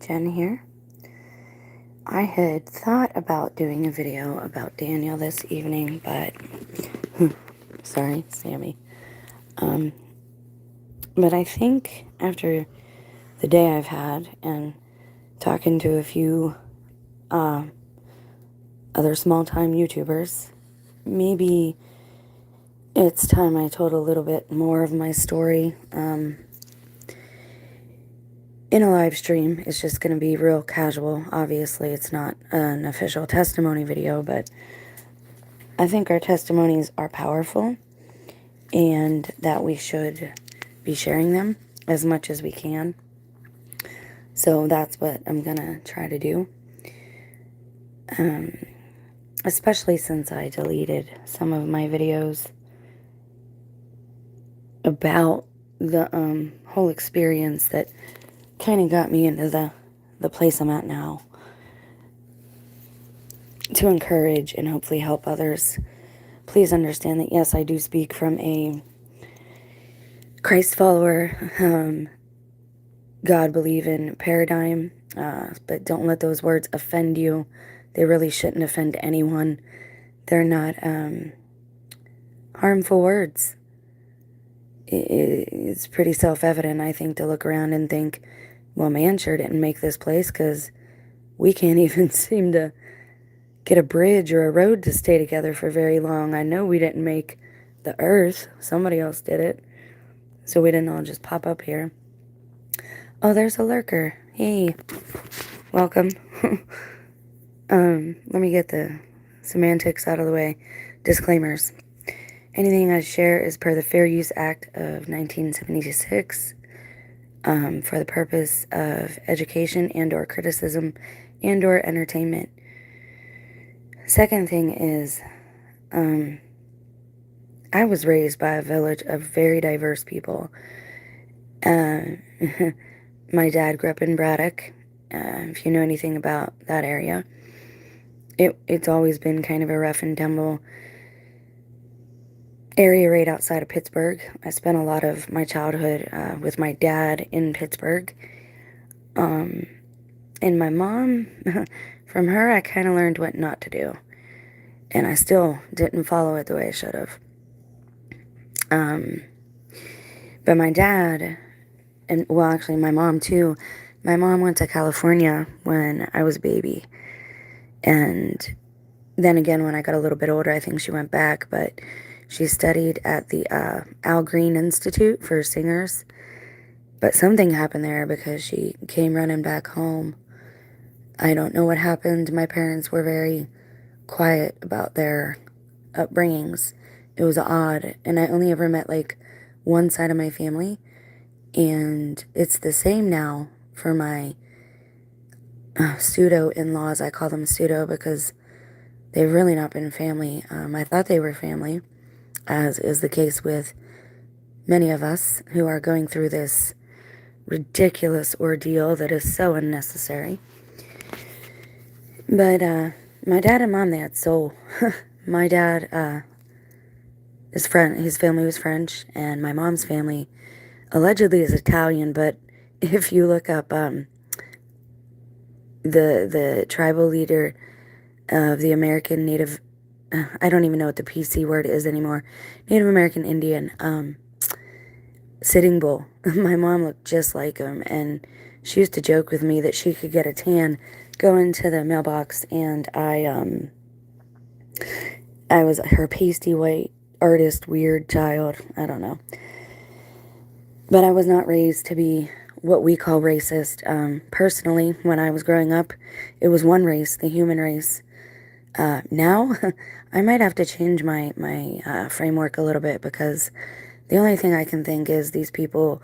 Jen here. I had thought about doing a video about Daniel this evening, but sorry, Sammy. But I think after the day I've had and talking to a few other small-time YouTubers, maybe it's time I told a little bit more of my story. In a live stream, it's just going to be real casual. Obviously, it's not an official testimony video, but I think our testimonies are powerful and that we should be sharing them as much as we can. So that's what I'm going to try to do. Especially since I deleted some of my videos about the whole experience that kind of got me into the place I'm at now, to encourage and hopefully help others. Please understand that, yes, I do speak from a Christ follower, God-believing paradigm, but don't let those words offend you. They really shouldn't offend anyone. They're not harmful words. It's pretty self-evident, I think, to look around and think, well, man sure didn't make this place, because we can't even seem to get a bridge or a road to stay together for very long. I know we didn't make the earth. Somebody else did it. So we didn't all just pop up here. Oh, there's a lurker. Hey, welcome. Let me get the semantics out of the way. Disclaimers. Anything I share is per the Fair Use Act of 1976, for the purpose of education and or criticism and or entertainment. Second thing is, I was raised by a village of very diverse people. My dad grew up in Braddock. If you know anything about that area, it's always been kind of a rough and tumble area right outside of Pittsburgh. I spent a lot of my childhood with my dad in Pittsburgh. And my mom, from her, I kind of learned what not to do. And I still didn't follow it the way I should have. But my dad, and well, actually my mom too, my mom went to California when I was a baby. And then again, when I got a little bit older, I think she went back, but she studied at the Al Green Institute for Singers. But something happened there because she came running back home. I don't know what happened. My parents were very quiet about their upbringings. It was odd, and I only ever met like one side of my family, and it's the same now for my pseudo in-laws. I call them pseudo because they've really not been family. I thought they were family, as is the case with many of us who are going through this ridiculous ordeal that is so unnecessary. But my dad and mom, they had soul. My dad, his family was French, and my mom's family allegedly is Italian, but if you look up the tribal leader of the American Native, I don't even know what the PC word is anymore, Native American Indian, Sitting Bull, my mom looked just like him, and she used to joke with me that she could get a tan, go into the mailbox, and I was her pasty white artist weird child. I don't know. But I was not raised to be what we call racist. Personally, when I was growing up, it was one race, the human race. Now, I might have to change my framework a little bit, because the only thing I can think is these people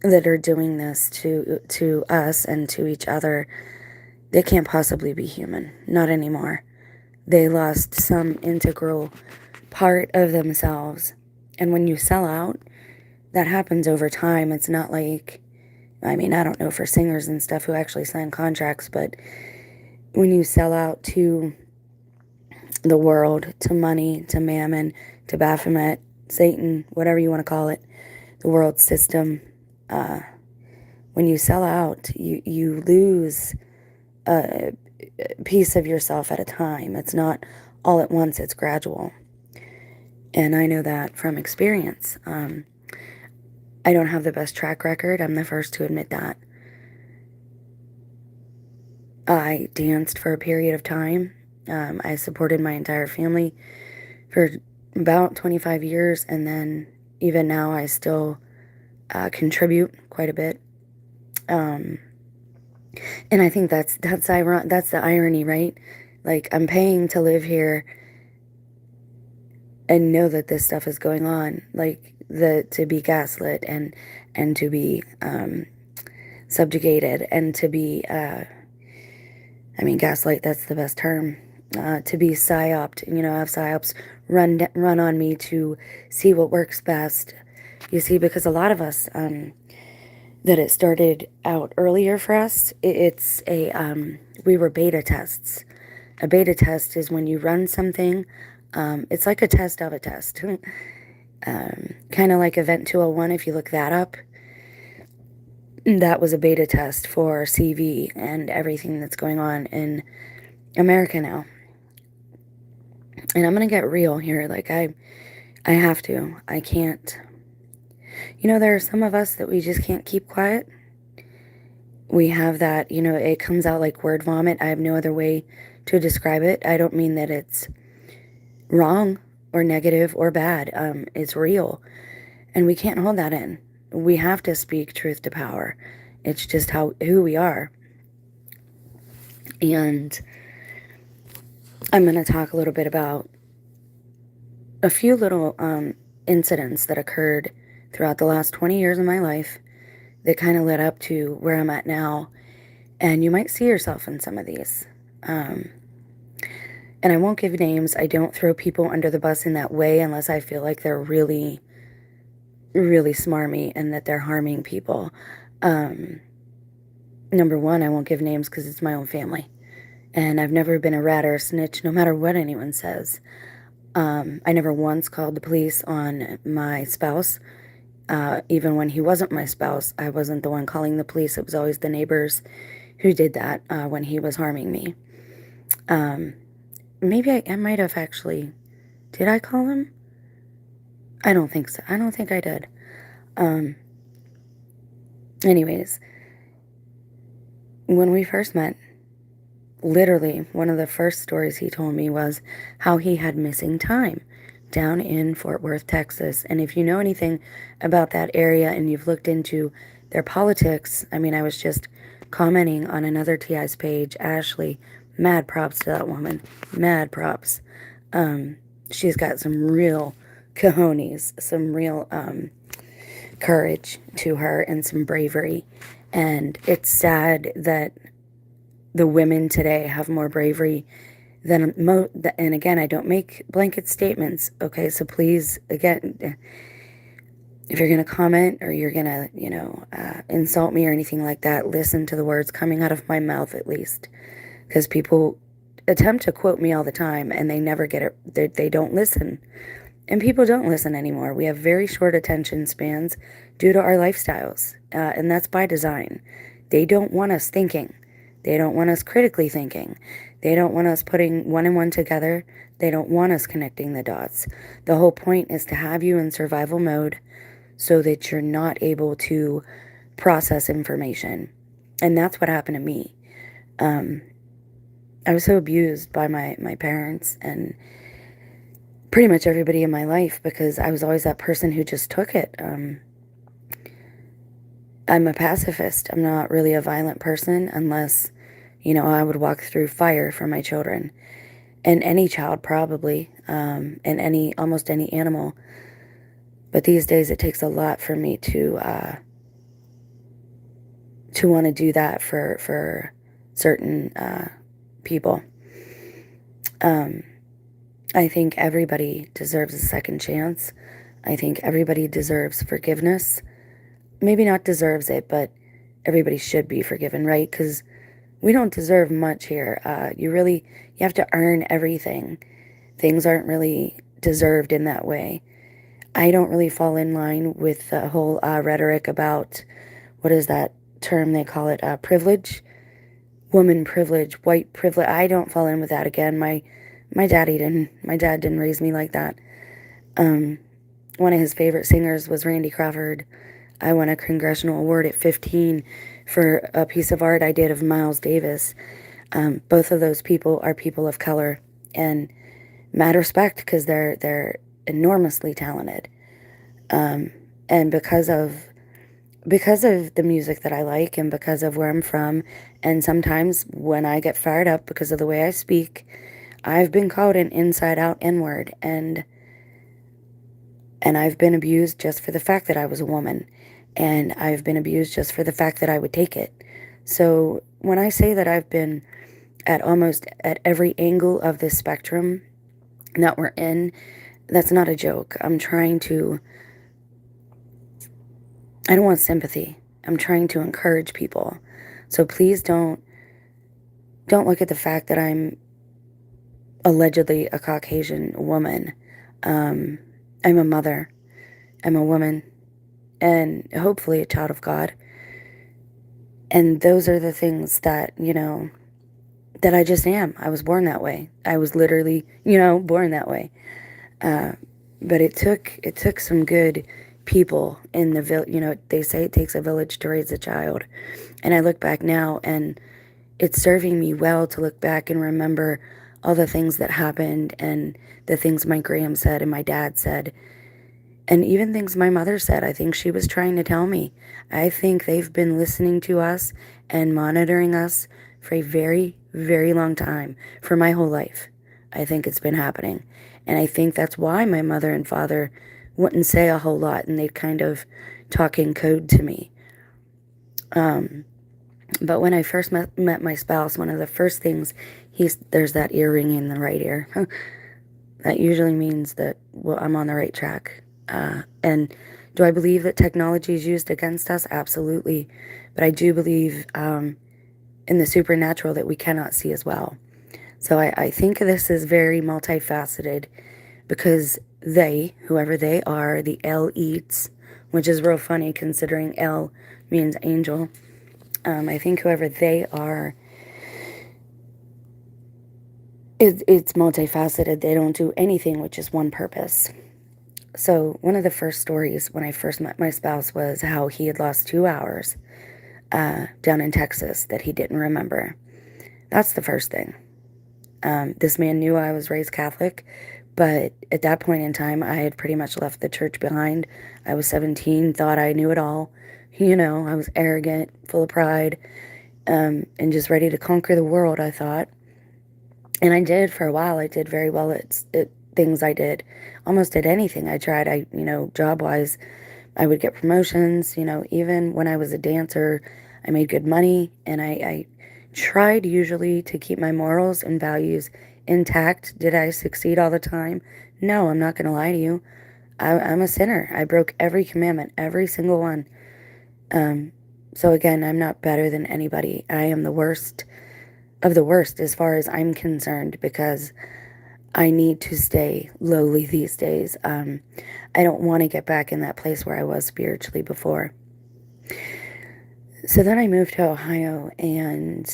that are doing this to us and to each other, they can't possibly be human. Not anymore. They lost some integral part of themselves. And when you sell out, that happens over time. It's not like, I mean, I don't know for singers and stuff who actually sign contracts, but when you sell out to the world, to money, to mammon, to Baphomet, Satan, whatever you want to call it, the world system, when you sell out, you lose a piece of yourself at a time. It's not all at once, it's gradual. And I know that from experience. I don't have the best track record. I'm the first to admit that. I danced for a period of time. I supported my entire family for about 25 years, and then even now I still contribute quite a bit. And I think that's ironic. That's the irony, right? Like, I'm paying to live here and know that this stuff is going on, like to be gaslit and to be subjugated and to be gaslight, that's the best term. To be psyoped, have psyops run on me to see what works best. You see, because a lot of us, that it started out earlier for us, we were beta tests. A beta test is when you run something, it's like a test of a test. Kind of like Event 201, if you look that up. That was a beta test for CV and everything that's going on in America now. And I'm going to get real here. Like, I have to. I can't. There are some of us that we just can't keep quiet. We have that, it comes out like word vomit. I have no other way to describe it. I don't mean that it's wrong or negative or bad. It's real. And we can't hold that in. We have to speak truth to power. It's just who we are. And I'm going to talk a little bit about a few little incidents that occurred throughout the last 20 years of my life that kind of led up to where I'm at now. And you might see yourself in some of these. And I won't give names. I don't throw people under the bus in that way unless I feel like they're really, really smarmy and that they're harming people. Number one, I won't give names because it's my own family. And I've never been a rat or a snitch, no matter what anyone says. I never once called the police on my spouse. Even when he wasn't my spouse, I wasn't the one calling the police. It was always the neighbors who did that when he was harming me. Maybe I might have actually... Did I call him? I don't think so. I don't think I did. Anyways, when we first met, literally, one of the first stories he told me was how he had missing time down in Fort Worth, Texas. And if you know anything about that area and you've looked into their politics, I was just commenting on another TI's page, Ashley. Mad props to that woman. Mad props. She's got some real cojones, some real courage to her and some bravery. And it's sad that the women today have more bravery than and again, I don't make blanket statements, okay? So please, again, if you're going to comment or you're going to, insult me or anything like that, listen to the words coming out of my mouth at least. Because people attempt to quote me all the time and they never get it. They don't listen. And people don't listen anymore. We have very short attention spans due to our lifestyles. And that's by design. They don't want us thinking. They don't want us critically thinking. They don't want us putting one and one together. They don't want us connecting the dots. The whole point is to have you in survival mode so that you're not able to process information. And that's what happened to me. I was so abused by my parents and pretty much everybody in my life because I was always that person who just took it. I'm a pacifist. I'm not really a violent person unless, I would walk through fire for my children. And any child probably, and almost any animal. But these days it takes a lot for me to want to do that for certain people. I think everybody deserves a second chance. I think everybody deserves forgiveness. Maybe not deserves it, but everybody should be forgiven, right? Because we don't deserve much here. You have to earn everything. Things aren't really deserved in that way. I don't really fall in line with the whole rhetoric about, what is that, term, they call it privilege, woman privilege, white privilege. I don't fall in with that again. My dad didn't raise me like that. One of his favorite singers was Randy Crawford. I won a congressional award at 15 for a piece of art I did of Miles Davis. Both of those people are people of color, and mad respect because they're enormously talented. And because of the music that I like and because of where I'm from, and sometimes when I get fired up because of the way I speak, I've been called an inside out N-word, and I've been abused just for the fact that I was a woman, and I've been abused just for the fact that I would take it. So when I say that I've been at almost at every angle of this spectrum that we're in, that's not a joke. I don't want sympathy. I'm trying to encourage people. So please don't look at the fact that I'm allegedly a Caucasian woman. I'm a mother. I'm a woman, and hopefully a child of God. And those are the things that, that I just am. I was born that way. I was literally, born that way. But it took some good people in the village. They say it takes a village to raise a child. And I look back now, and it's serving me well to look back and remember all the things that happened and the things my gram said and my dad said. And even things my mother said. I think she was trying to tell me. I think they've been listening to us and monitoring us for a very, very long time, for my whole life. I think it's been happening. And I think that's why my mother and father wouldn't say a whole lot, and they'd kind of talk in code to me. But when I first met my spouse, one of the first things, there's that ear ringing in the right ear. That usually means that, well, I'm on the right track. And do I believe that technology is used against us? Absolutely. But I do believe in the supernatural that we cannot see as well. So I think this is very multifaceted because whoever they are, the elites, which is real funny considering El means angel. I think whoever they are, it's multifaceted. They don't do anything with just one purpose. So one of the first stories when I first met my spouse was how he had lost 2 hours down in Texas that he didn't remember. That's the first thing. This man knew I was raised Catholic, but at that point in time, I had pretty much left the church behind. I was 17, thought I knew it all. I was arrogant, full of pride, and just ready to conquer the world, I thought. And I did for a while. I did very well at things I did. Almost did anything I tried. Job-wise, I would get promotions. Even when I was a dancer, I made good money. And I tried usually to keep my morals and values intact. Did I succeed all the time? No, I'm not going to lie to you. I'm a sinner. I broke every commandment, every single one. So again, I'm not better than anybody. I am the worst of the worst as far as I'm concerned because I need to stay lowly these days. I don't want to get back in that place where I was spiritually before. So then I moved to Ohio, and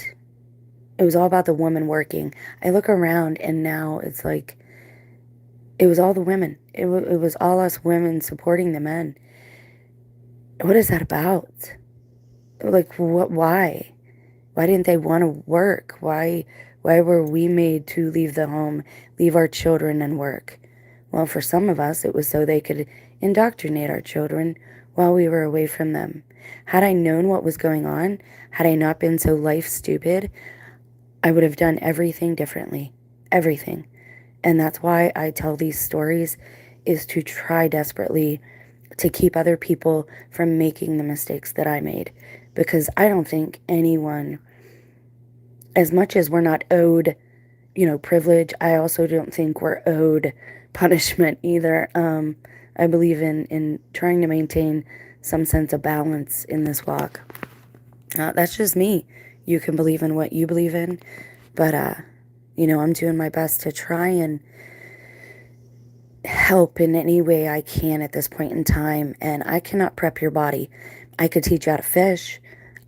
it was all about the woman working. I look around, and now it's like it was all the women. It was all us women supporting the men. What is that about? Like, what? Why? Why didn't they want to work? Why were we made to leave the home, leave our children and work? Well, for some of us, it was so they could indoctrinate our children while we were away from them. Had I known what was going on, had I not been so life stupid, I would have done everything differently. Everything. And that's why I tell these stories, is to try desperately to keep other people from making the mistakes that I made. Because I don't think anyone, as much as we're not owed, privilege, I also don't think we're owed punishment either. I believe in trying to maintain some sense of balance in this walk. That's just me. You can believe in what you believe in, but, I'm doing my best to try and help in any way I can at this point in time. And I cannot prep your body. I could teach you how to fish.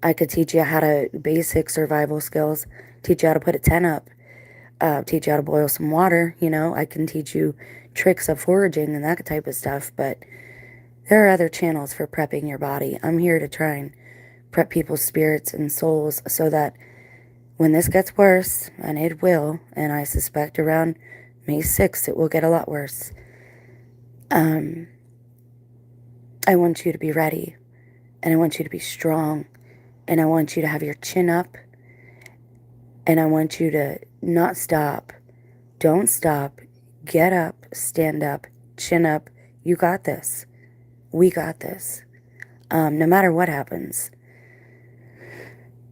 I could teach you how to basic survival skills, teach you how to put a tent up, teach you how to boil some water. I can teach you tricks of foraging and that type of stuff, but there are other channels for prepping your body. I'm here to try and prep people's spirits and souls so that when this gets worse, and it will, and I suspect around May 6th it will get a lot worse, I want you to be ready, and I want you to be strong, and I want you to have your chin up, and I want you to not stop. Don't stop. Get up, stand up, chin up. You got this. We got this. No matter what happens.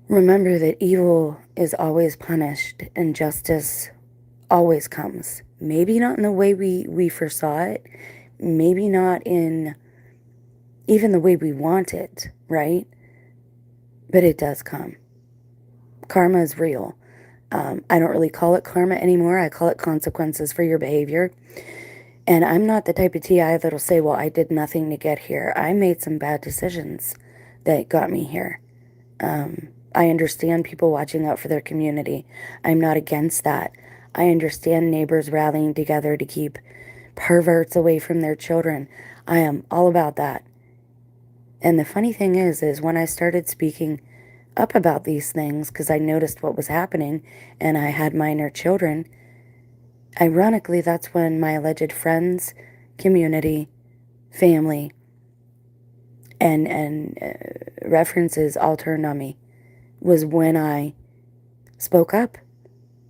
Remember that evil is always punished and justice always comes. Maybe not in the way we foresaw it. Maybe not in even the way we want it, right? But it does come. Karma is real. I don't really call it karma anymore. I call it consequences for your behavior. And I'm not the type of TI that'll say, well, I did nothing to get here. I made some bad decisions that got me here. I understand people watching out for their community. I'm not against that. I understand neighbors rallying together to keep perverts away from their children. I am all about that. And the funny thing is when I started speaking up about these things, because I noticed what was happening and I had minor children, ironically, that's when my alleged friends, community, family, and references all turned on me. Was when I spoke up,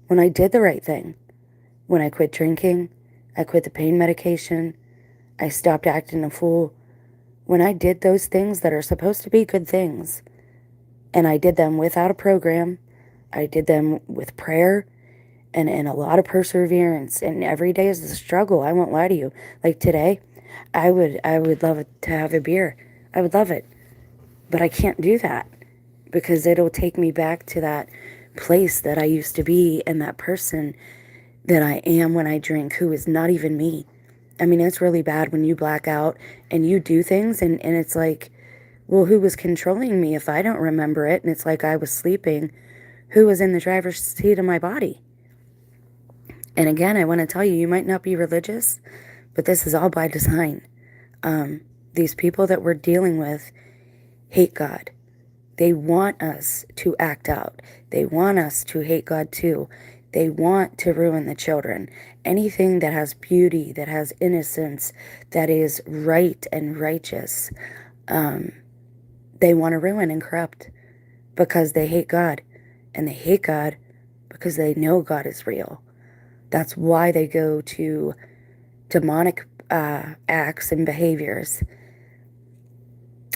when I did the right thing, when I quit drinking, I quit the pain medication, I stopped acting a fool, when I did those things that are supposed to be good things, and I did them without a program, I did them with prayer and a lot of perseverance, and every day is a struggle. I won't lie to you. Like today, I would love it to have a beer. I would love it, but I can't do that because it'll take me back to that place that I used to be and that person that I am when I drink, who is not even me. I mean, it's really bad when you black out and you do things and it's like, well, who was controlling me if I don't remember it? And it's like I was sleeping. Who was in the driver's seat of my body? And again, I want to tell you, you might not be religious, but this is all by design. These people that we're dealing with hate God. They want us to act out. They want us to hate God too. They want to ruin the children. Anything that has beauty, that has innocence, that is right and righteous, they want to ruin and corrupt because they hate God. And they hate God because they know God is real. That's why they go to demonic acts and behaviors.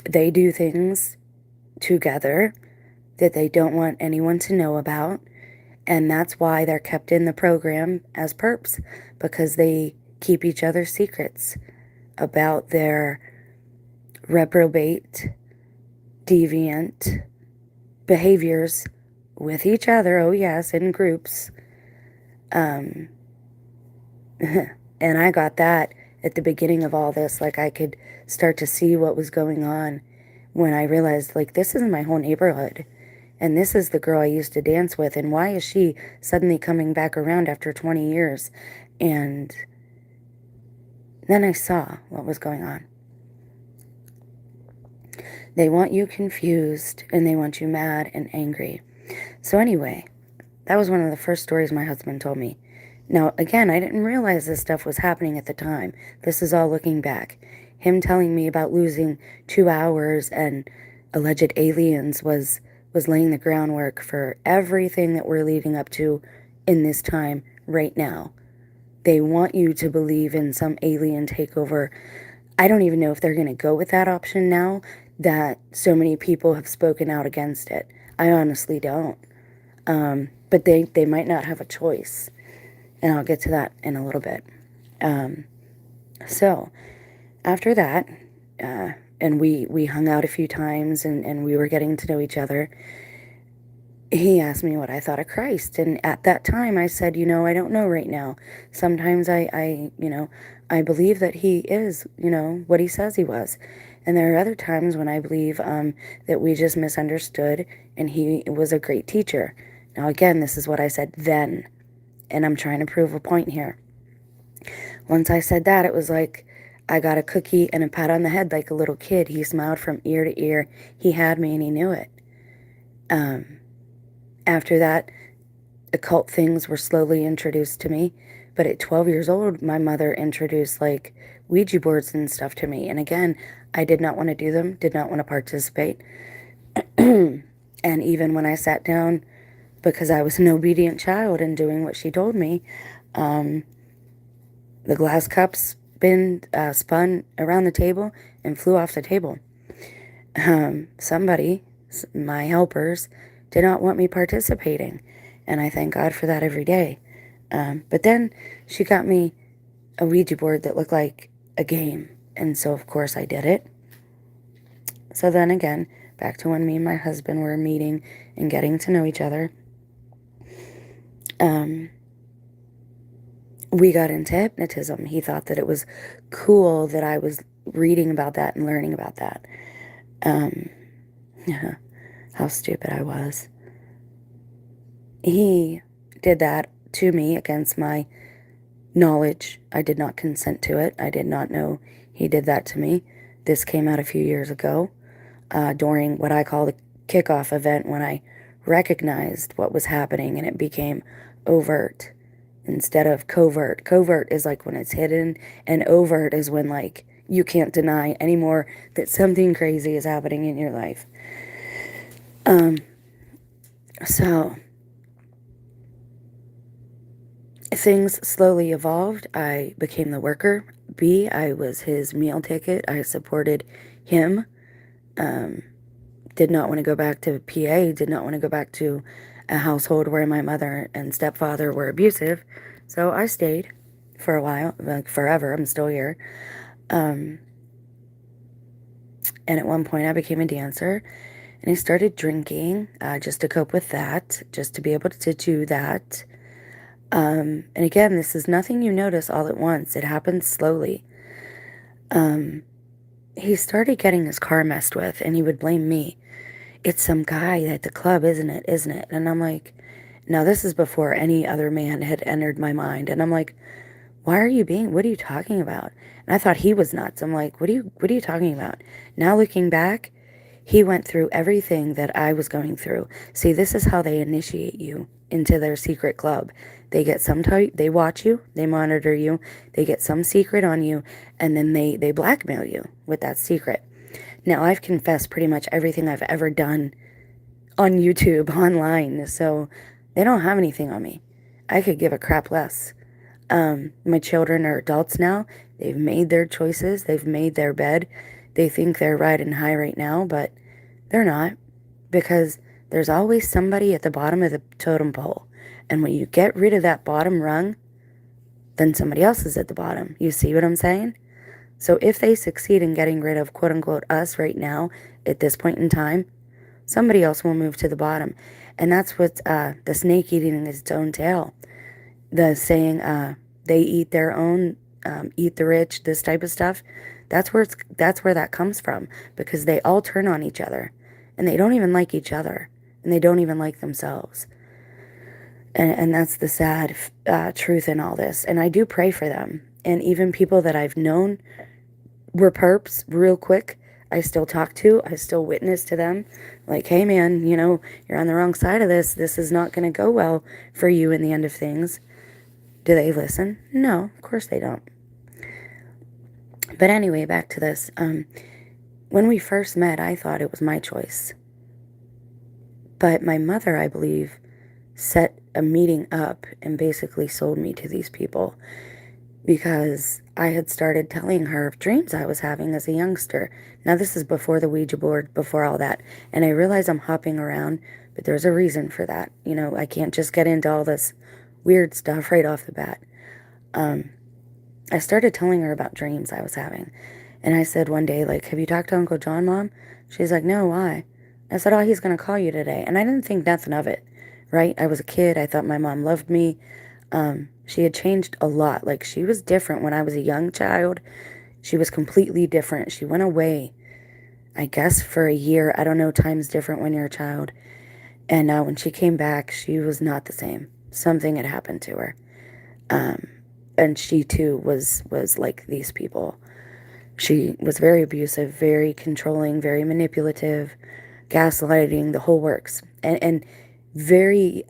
They do things together that they don't want anyone to know about. And that's why they're kept in the program as perps, because they keep each other's secrets about their reprobate, deviant behaviors with each other. Oh yes, in groups. And I got that at the beginning of all this. Like I could start to see what was going on when I realized, like, this is my whole neighborhood. And this is the girl I used to dance with. And why is she suddenly coming back around after 20 years? And then I saw what was going on. They want you confused and they want you mad and angry. So anyway, that was one of the first stories my husband told me. Now, again, I didn't realize this stuff was happening at the time. This is all looking back. Him telling me about losing 2 hours and alleged aliens was laying the groundwork for everything that we're leading up to in this time right now. They want you to believe in some alien takeover. I don't even know if they're going to go with that option now that so many people have spoken out against it. I honestly don't. But they might not have a choice. And I'll get to that in a little bit. So after that, and we hung out a few times and we were getting to know each other, he asked me what I thought of Christ. And at that time I said, I don't know right now. Sometimes I believe that he is, what he says he was. And there are other times when I believe that we just misunderstood and he was a great teacher. Now, again, this is what I said then, and I'm trying to prove a point here. Once I said that, it was like I got a cookie and a pat on the head like a little kid. He smiled from ear to ear. He had me and he knew it. After that, occult things were slowly introduced to me. But at 12 years old, my mother introduced like Ouija boards and stuff to me. And again, I did not want to do them, did not want to participate. And even when I sat down, because I was an obedient child and doing what she told me, the glass cups spun around the table and flew off the table. Somebody, my helpers, did not want me participating. And I thank God for that every day. But then she got me a Ouija board that looked like a game. And so, of course, I did it. So then again, back to when me and my husband were meeting and getting to know each other. We got into hypnotism. He thought that it was cool that I was reading about that and learning about that. How stupid I was. He did that to me against my knowledge. I did not consent to it. I did not know he did that to me. This came out a few years ago during what I call the kickoff event, when I recognized what was happening and it became overt instead of covert. Covert is like when it's hidden, and overt is when like you can't deny anymore that something crazy is happening in your life. So things slowly evolved. I became the worker bee. I was his meal ticket. I supported him. Did not want to go back to PA. Did not want to go back to a household where my mother and stepfather were abusive. So I stayed for a while, like forever. I'm still here. And at one point I became a dancer, and I started drinking just to cope with that, just to be able to do that. And again, this is nothing you notice all at once. It happens slowly. He started getting his car messed with, and he would blame me. It's some guy at the club, isn't it? Isn't it? And I'm like, now this is before any other man had entered my mind. And I'm like, what are you talking about? And I thought he was nuts. I'm like, what are you talking about? Now looking back, he went through everything that I was going through. See, this is how they initiate you into their secret club. They get some type, they watch you, they monitor you, they get some secret on you, and then they blackmail you with that secret. Now, I've confessed pretty much everything I've ever done on YouTube, online, so they don't have anything on me. I could give a crap less. My children are adults now. They've made their choices. They've made their bed. They think they're riding high right now, but they're not, because there's always somebody at the bottom of the totem pole. And when you get rid of that bottom rung, then somebody else is at the bottom. You see what I'm saying? So if they succeed in getting rid of, quote unquote, us right now, at this point in time, somebody else will move to the bottom. And that's what the snake eating its own tail. The saying, they eat their own, eat the rich, this type of stuff. That's where that comes from, because they all turn on each other, and they don't even like each other, and they don't even like themselves. And that's the sad truth in all this. And I do pray for them. And even people that I've known were perps real quick, I still talk to, I still witness to them. Like, hey man, you're on the wrong side of this. This is not going to go well for you in the end of things. Do they listen? No, of course they don't. But anyway, back to this. When we first met, I thought it was my choice. But my mother, I believe, set a meeting up and basically sold me to these people, because I had started telling her of dreams I was having as a youngster. Now, this is before the Ouija board, before all that. And I realize I'm hopping around, but there's a reason for that. I can't just get into all this weird stuff right off the bat. I started telling her about dreams I was having. And I said one day, like, have you talked to Uncle John, Mom? She's like, no, why? I said, oh, he's going to call you today. And I didn't think nothing of it, right? I was a kid. I thought my mom loved me. She had changed a lot. Like, she was different when I was a young child. She was completely different. She went away. I guess for a year. I don't know, time's different when you're a child. And when she came back, she was not the same. Something had happened to her. Um, and she too was like these people. She was very abusive, very controlling, very manipulative, gaslighting, the whole works. And very,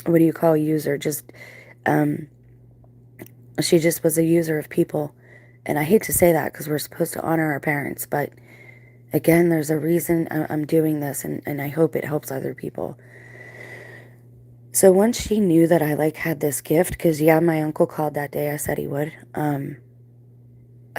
what do you call user? Just, um, she just was a user of people. And I hate to say that because we're supposed to honor our parents. But again, there's a reason I'm doing this, and I hope it helps other people. So once she knew that I like had this gift, because yeah, my uncle called that day, I said he would.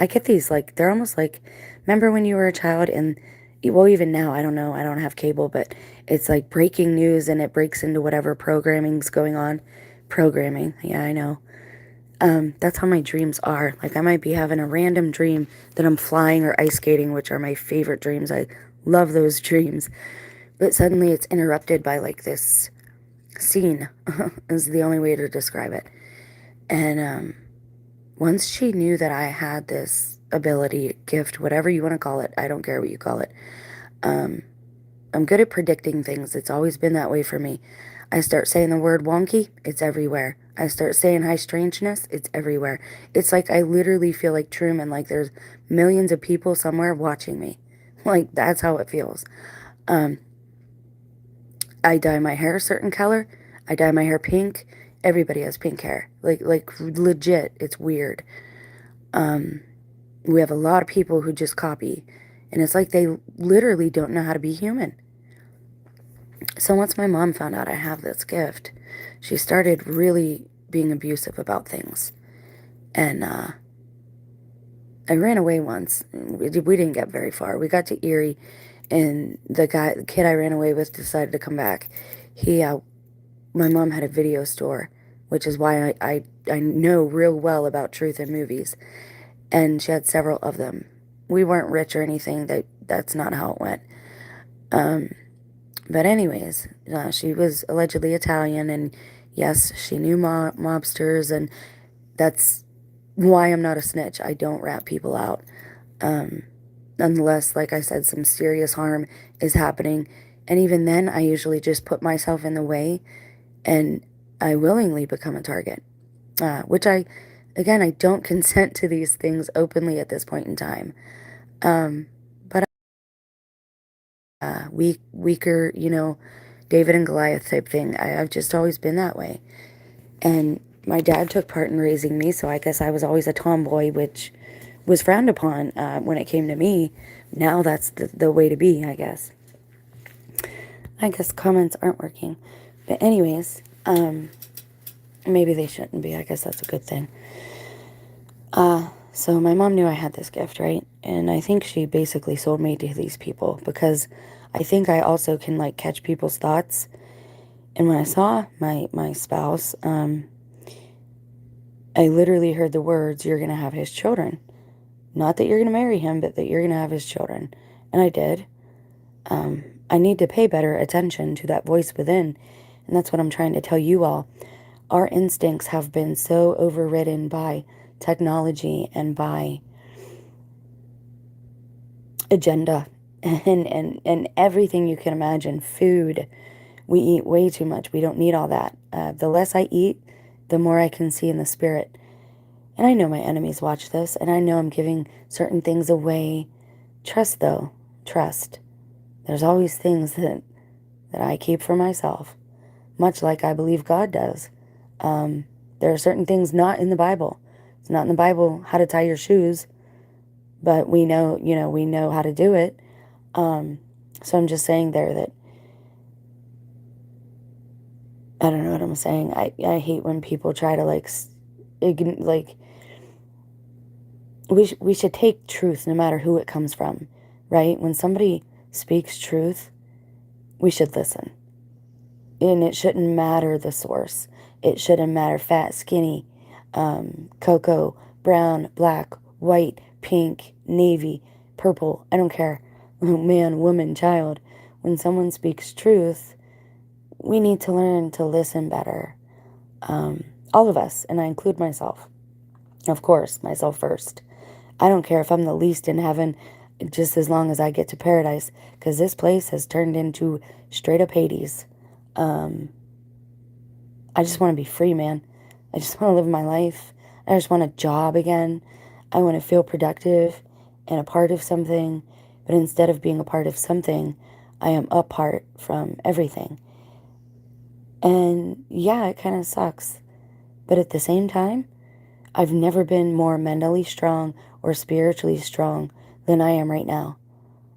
I get these, like, they're almost like, remember when you were a child and, well, even now, I don't know, I don't have cable, but it's like breaking news and it breaks into whatever programming's going on. Programming, yeah, I know. That's how my dreams are. Like, I might be having a random dream that I'm flying or ice skating, which are my favorite dreams. I love those dreams. But suddenly it's interrupted by like this scene, is the only way to describe it. And once she knew that I had this ability, gift, whatever you want to call it, I don't care what you call it. Um, I'm good at predicting things. It's always been that way for me. I start saying the word wonky, it's everywhere. I start saying high strangeness, it's everywhere. It's like I literally feel like Truman, like there's millions of people somewhere watching me. Like, that's how it feels. Um, I dye my hair a certain color. I dye my hair pink. Everybody has pink hair. Like legit, it's weird. Um, we have a lot of people who just copy, and it's like they literally don't know how to be human. So once my mom found out I have this gift, she started really being abusive about things. And I ran away once. We didn't get very far. We got to Erie, and the kid I ran away with decided to come back. My mom had a video store, which is why I know real well about truth in movies. And she had several of them. We weren't rich or anything. That's not how it went. Um, but anyways, she was allegedly Italian, and yes, she knew mobsters, and that's why I'm not a snitch. I don't rat people out, um, unless, like I said, some serious harm is happening. And even then, I usually just put myself in the way, and I willingly become a target. Which again, I don't consent to these things openly at this point in time. But weaker, David and Goliath type thing. I've just always been that way. And my dad took part in raising me, so I guess I was always a tomboy, which was frowned upon when it came to me. Now that's the way to be, I guess. I guess comments aren't working. But anyways, maybe they shouldn't be. I guess that's a good thing. So my mom knew I had this gift, right? And I think she basically sold me to these people because I think I also can like catch people's thoughts. And when I saw my spouse, I literally heard the words, "You're gonna have his children." Not that you're gonna marry him, but that you're gonna have his children. And I did. I need to pay better attention to that voice within. And that's what I'm trying to tell you all. Our instincts have been so overridden by technology and by agenda and everything you can imagine. Food. We eat way too much. We don't need all that. The less I eat, the more I can see in the spirit. And I know my enemies watch this, and I know I'm giving certain things away. Trust, though. Trust. There's always things that I keep for myself, much like I believe God does. There are certain things not in the Bible. It's not in the Bible how to tie your shoes, but we know, we know how to do it. So I'm just saying there that I don't know what I'm saying. I hate when people try to like we should take truth no matter who it comes from, right? When somebody speaks truth, we should listen. And it shouldn't matter the source. It shouldn't matter fat, skinny, cocoa, brown, black, white, pink, navy, purple. I don't care. Man, woman, child. When someone speaks truth, we need to learn to listen better. All of us, and I include myself. Of course, myself first. I don't care if I'm the least in heaven, just as long as I get to paradise, because this place has turned into straight up Hades. Um, I just want to be free, man. I just want to live my life. I just want a job again. I want to feel productive and a part of something. But instead of being a part of something, I am apart from everything. And yeah, it kind of sucks. But at the same time, I've never been more mentally strong or spiritually strong than I am right now.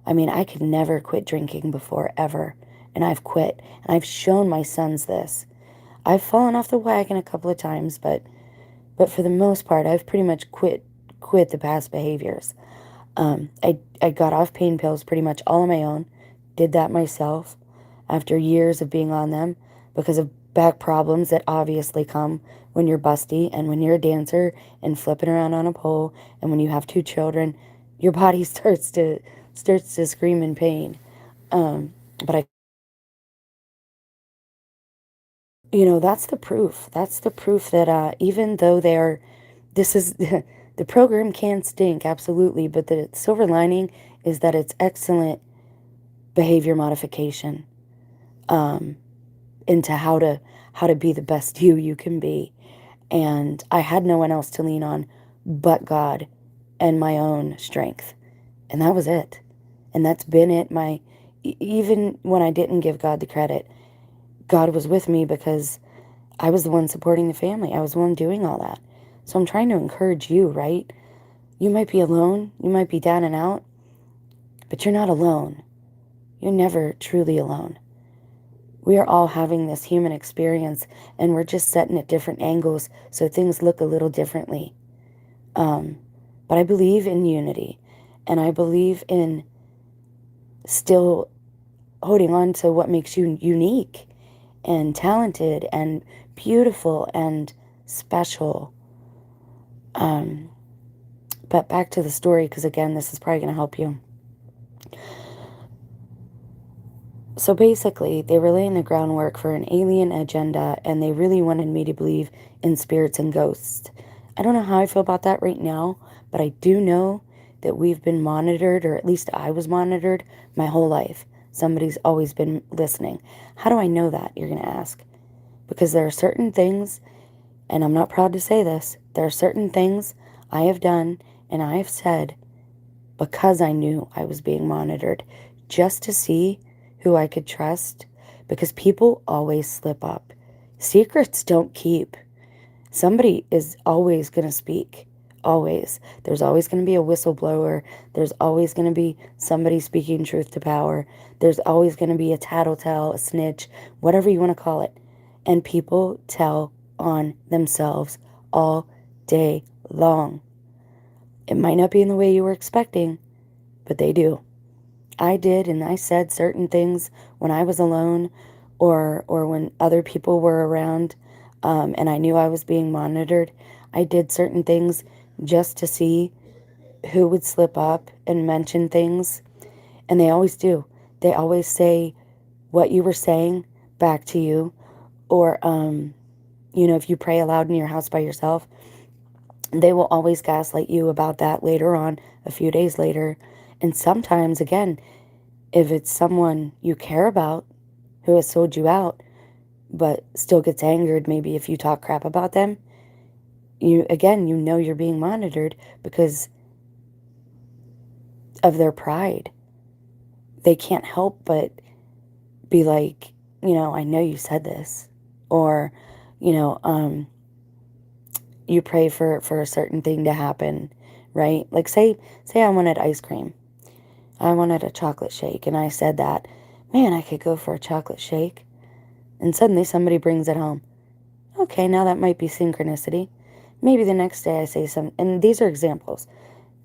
I mean, I could never quit drinking before, ever. And I've quit. And I've shown my sons this. I've fallen off the wagon a couple of times, but for the most part, I've pretty much quit the past behaviors. I got off pain pills pretty much all on my own. Did that myself after years of being on them because of back problems that obviously come when you're busty and when you're a dancer and flipping around on a pole and when you have two children, your body starts to scream in pain. But I, that's the proof. That's the proof that even though this is the program can stink absolutely, but the silver lining is that it's excellent behavior modification into how to be the best you can be. And I had no one else to lean on but God and my own strength. And that was it. And that's been it. Even when I didn't give God the credit, God was with me because I was the one supporting the family. I was the one doing all that. So I'm trying to encourage you, right? You might be alone. You might be down and out, but you're not alone. You're never truly alone. We are all having this human experience, and we're just setting at different angles so things look a little differently. But I believe in unity, and I believe in still holding on to what makes you unique and talented and beautiful and special. But back to the story, because again, this is probably going to help you. So basically, they were laying the groundwork for an alien agenda, and they really wanted me to believe in spirits and ghosts. I don't know how I feel about that right now, but I do know that we've been monitored, or at least I was monitored, my whole life. Somebody's always been listening. How do I know that, you're going to ask? Because there are certain things, and I'm not proud to say this, there are certain things I have done and I have said because I knew I was being monitored, just to see who I could trust, because people always slip up. Secrets don't keep. Somebody is always going to speak. Always. There's always going to be a whistleblower. There's always going to be somebody speaking truth to power. There's always going to be a tattletale, a snitch, whatever you want to call it. And people tell on themselves all day long. It might not be in the way you were expecting, but they do. I did, and I said certain things when I was alone or when other people were around, and I knew I was being monitored. I did certain things just to see who would slip up and mention things, and they always do. They always say what you were saying back to you, or, if you pray aloud in your house by yourself, they will always gaslight you about that later on, a few days later. And sometimes, again, if it's someone you care about who has sold you out, but still gets angered maybe if you talk crap about them, you know you're being monitored because of their pride. They can't help but be like, I know you said this. Or, you pray for a certain thing to happen, right? Like say I wanted ice cream. I wanted a chocolate shake, and I said that, man, I could go for a chocolate shake. And suddenly somebody brings it home. Okay, now that might be synchronicity. Maybe the next day I say something, and these are examples.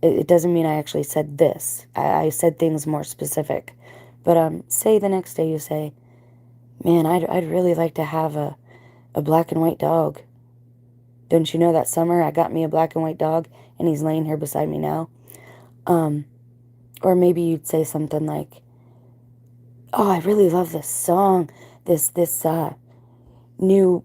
It doesn't mean I actually said this. I said things more specific. But say the next day you say, man, I'd really like to have a black and white dog. Don't you know that summer I got me a black and white dog, and he's laying here beside me now? Or maybe you'd say something like, oh, I really love this song, this new,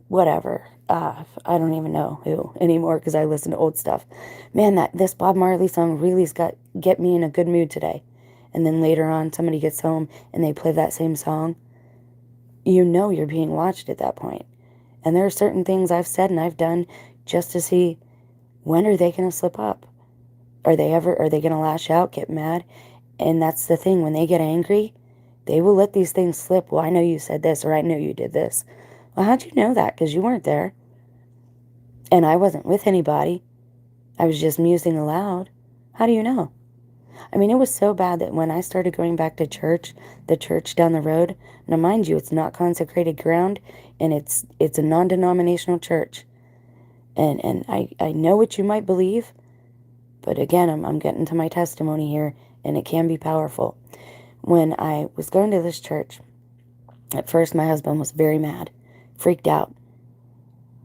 whatever. I don't even know who anymore because I listen to old stuff. Man, this Bob Marley song really's got get me in a good mood today. And then later on, somebody gets home and they play that same song. You know you're being watched at that point. And there are certain things I've said and I've done just to see when are they going to slip up? Are they going to lash out, get mad? And that's the thing. When they get angry, they will let these things slip. Well, I know you said this, or I know you did this. Well, how'd you know that? Because you weren't there. And I wasn't with anybody. I was just musing aloud. How do you know? I mean, it was so bad that when I started going back to church, the church down the road, now mind you, it's not consecrated ground, and it's a non-denominational church. And I know what you might believe, but again, I'm getting to my testimony here, and it can be powerful. When I was going to this church, at first my husband was very mad, freaked out.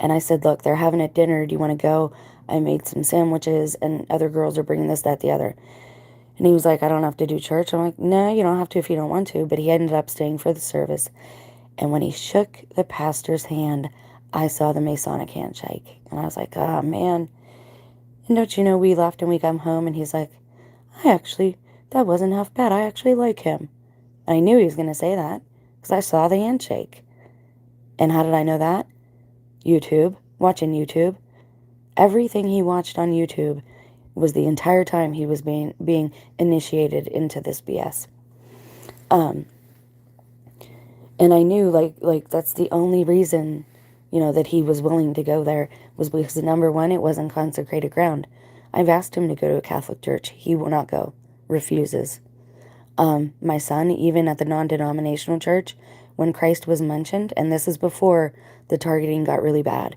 And I said, look, they're having a dinner. Do you want to go? I made some sandwiches, and other girls are bringing this, that, the other. And he was like, I don't have to do church. I'm like, no, you don't have to if you don't want to. But he ended up staying for the service. And when he shook the pastor's hand, I saw the Masonic handshake. And I was like, oh, man. And don't you know, we left and we come home, and he's like, that wasn't half bad. I actually like him. I knew he was going to say that because I saw the handshake. And how did I know that? YouTube, watching YouTube. Everything he watched on YouTube was the entire time he was being initiated into this BS. And I knew like that's the only reason, that he was willing to go there was because, number one, it wasn't consecrated ground. I've asked him to go to a Catholic church. He will not go. Refuses. My son, even at the non-denominational church, when Christ was mentioned, and this is before the targeting got really bad,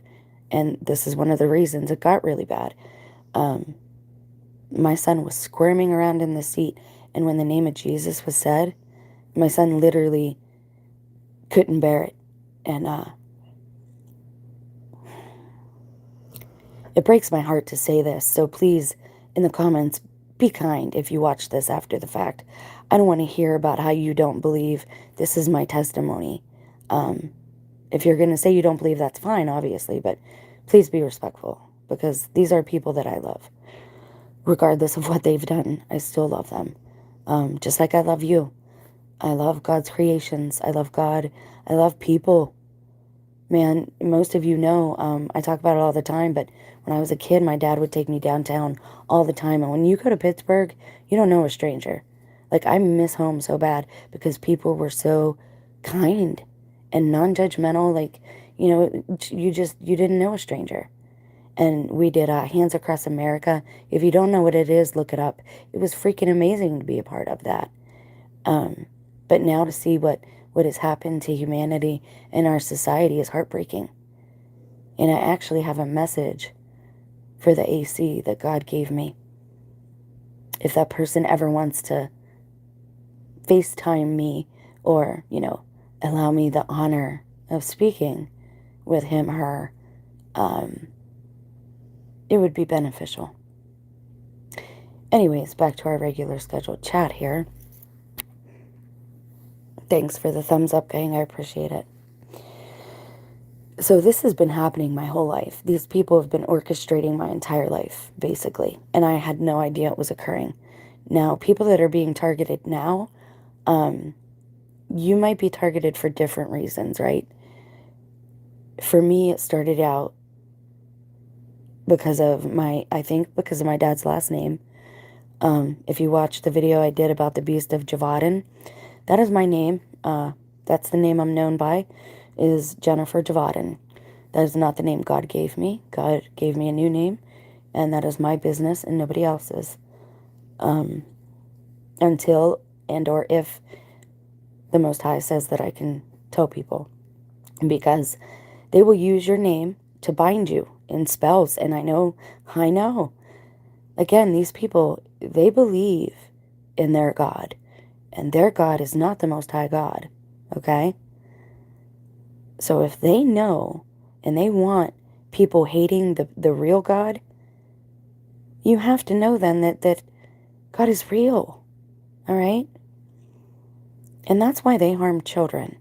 and this is one of the reasons it got really bad, my son was squirming around in the seat, and when the name of Jesus was said, my son literally couldn't bear it. And it breaks my heart to say this, so please, in the comments, be kind if you watch this after the fact. I don't want to hear about how you don't believe. This is my testimony. If you're going to say you don't believe, that's fine, obviously, but please be respectful, because these are people that I love. Regardless of what they've done, I still love them. Just like I love you. I love God's creations. I love God. I love people. Man, most of you know, I talk about it all the time, but when I was a kid, my dad would take me downtown all the time. And when you go to Pittsburgh, you don't know a stranger. Like, I miss home so bad because people were so kind and non-judgmental. Like, you didn't know a stranger. And we did Hands Across America. If you don't know what it is, look it up. It was freaking amazing to be a part of that. But now to see what has happened to humanity and our society is heartbreaking. And I actually have a message for the AC that God gave me. If that person ever wants to FaceTime me or, allow me the honor of speaking with him, her, it would be beneficial. Anyways, back to our regular scheduled chat here. Thanks for the thumbs up, gang. I appreciate it. So this has been happening my whole life. These people have been orchestrating my entire life, basically. And I had no idea it was occurring. Now, people that are being targeted now, you might be targeted for different reasons, right? For me, it started out because of my dad's last name. If you watch the video I did about the Beast of Javadan, that is my name. That's the name I'm known by, is Jennifer Javadan. That is not the name God gave me. God gave me a new name, and that is my business and nobody else's. Until and or if the Most High says that I can tell people. Because they will use your name to bind you in spells. And I know. Again, these people, they believe in their God. And their God is not the Most High God. Okay? So if they know and they want people hating the real God, you have to know then that God is real. All right? And that's why they harm children.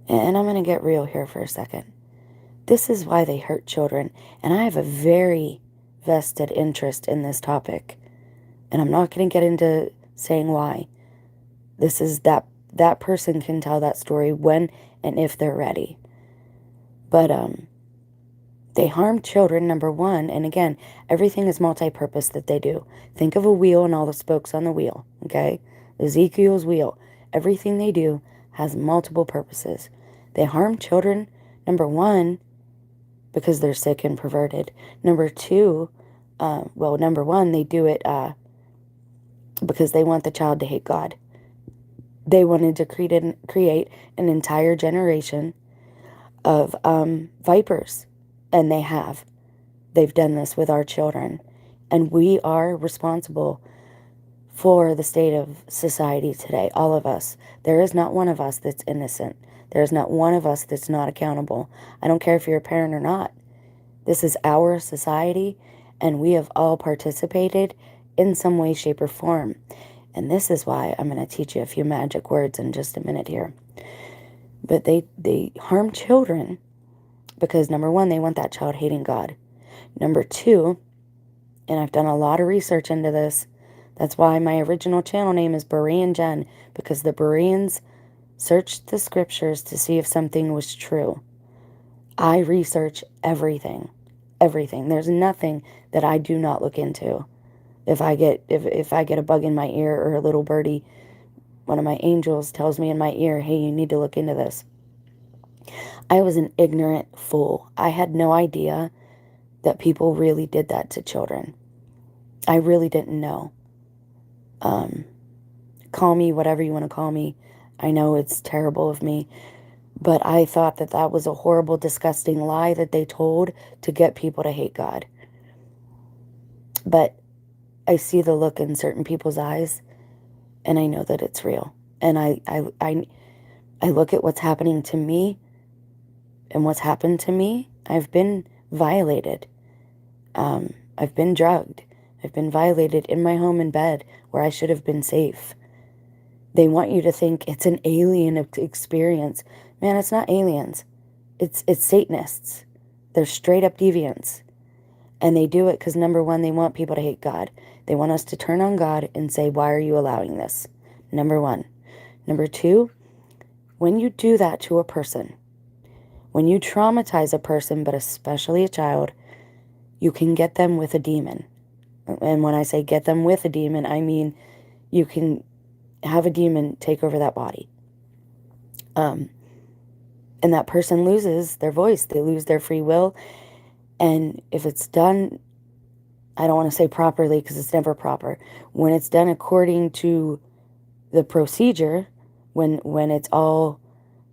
And I'm going to get real here for a second. This is why they hurt children. And I have a very vested interest in this topic. And I'm not going to get into saying why. This is that person can tell that story when and if they're ready. But they harm children, number one. And again, everything is multi-purpose that they do. Think of a wheel and all the spokes on the wheel, okay? Ezekiel's wheel. Everything they do has multiple purposes. They harm children, number one, because they're sick and perverted. Number two, number one, they do it because they want the child to hate God. They wanted to create an entire generation of vipers, and they have. They've done this with our children, and we are responsible for the state of society today, all of us. There is not one of us that's innocent. There is not one of us that's not accountable. I don't care if you're a parent or not. This is our society, and we have all participated in some way, shape, or form. And this is why I'm going to teach you a few magic words in just a minute here. But they harm children because, number one, they want that child hating God. Number two, and I've done a lot of research into this, that's why my original channel name is Berean Jen, because the Bereans searched the scriptures to see if something was true. I research everything. Everything. There's nothing that I do not look into. If I get a bug in my ear, or a little birdie, one of my angels tells me in my ear, hey, you need to look into this. I was an ignorant fool. I had no idea that people really did that to children. I really didn't know. Call me whatever you want to call me. I know it's terrible of me, but I thought that that was a horrible, disgusting lie that they told to get people to hate God. But I see the look in certain people's eyes, and I know that it's real. And I look at what's happening to me, and what's happened to me. I've been violated. I've been drugged. I've been violated in my home in bed where I should have been safe. They want you to think it's an alien experience. Man, it's not aliens. It's Satanists. They're straight up deviants. And they do it because, number one, they want people to hate God. They want us to turn on God and say, why are you allowing this? Number one. Number two, when you do that to a person, when you traumatize a person, but especially a child, you can get them with a demon. And when I say get them with a demon, I mean you can have a demon take over that body. And that person loses their voice. They lose their free will. And if it's done, I don't want to say properly because it's never proper. When it's done according to the procedure, when it's all,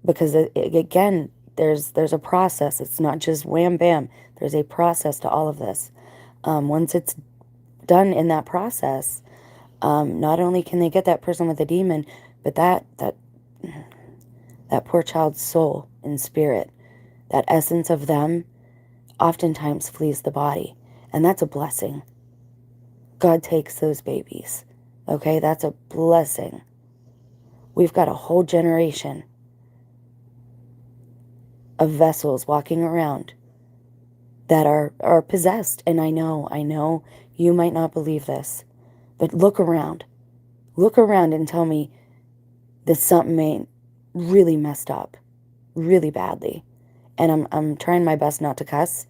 because again, there's a process. It's not just wham bam. There's a process to all of this. Once it's done in that process, not only can they get that person with a demon, but that poor child's soul and spirit, that essence of them, oftentimes flees the body. And that's a blessing. God takes those babies. Okay, that's a blessing. We've got a whole generation of vessels walking around that are possessed. And I know you might not believe this, but look around. Look around and tell me that something ain't really messed up, really badly. And I'm trying my best not to cuss.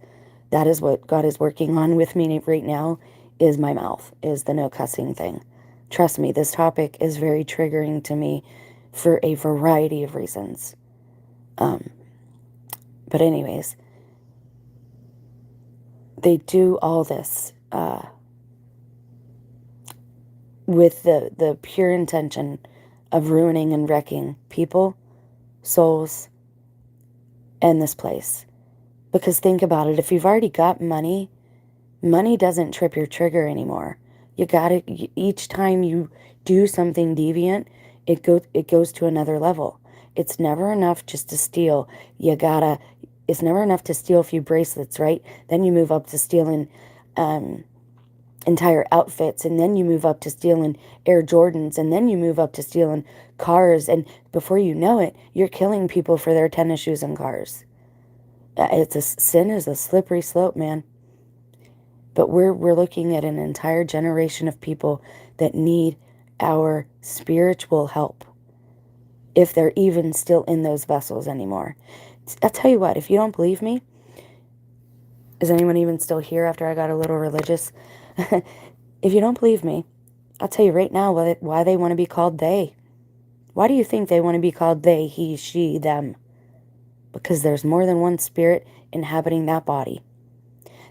That is what God is working on with me right now, is my mouth, is the no cussing thing. Trust me, this topic is very triggering to me for a variety of reasons. But anyways, they do all this with the pure intention of ruining and wrecking people, souls, and this place. Because think about it, if you've already got money, money doesn't trip your trigger anymore. You gotta, each time you do something deviant, it goes to another level. It's never enough just to steal. It's never enough to steal a few bracelets, right? Then you move up to stealing entire outfits, and then you move up to stealing Air Jordans, and then you move up to stealing cars, and before you know it, you're killing people for their tennis shoes and cars. Sin is a slippery slope, man. But we're looking at an entire generation of people that need our spiritual help, if they're even still in those vessels anymore. I'll tell you what, if you don't believe me, is anyone even still here after I got a little religious? If you don't believe me, I'll tell you right now why they want to be called they. Why do you think they want to be called they, he, she, them? Because there's more than one spirit inhabiting that body.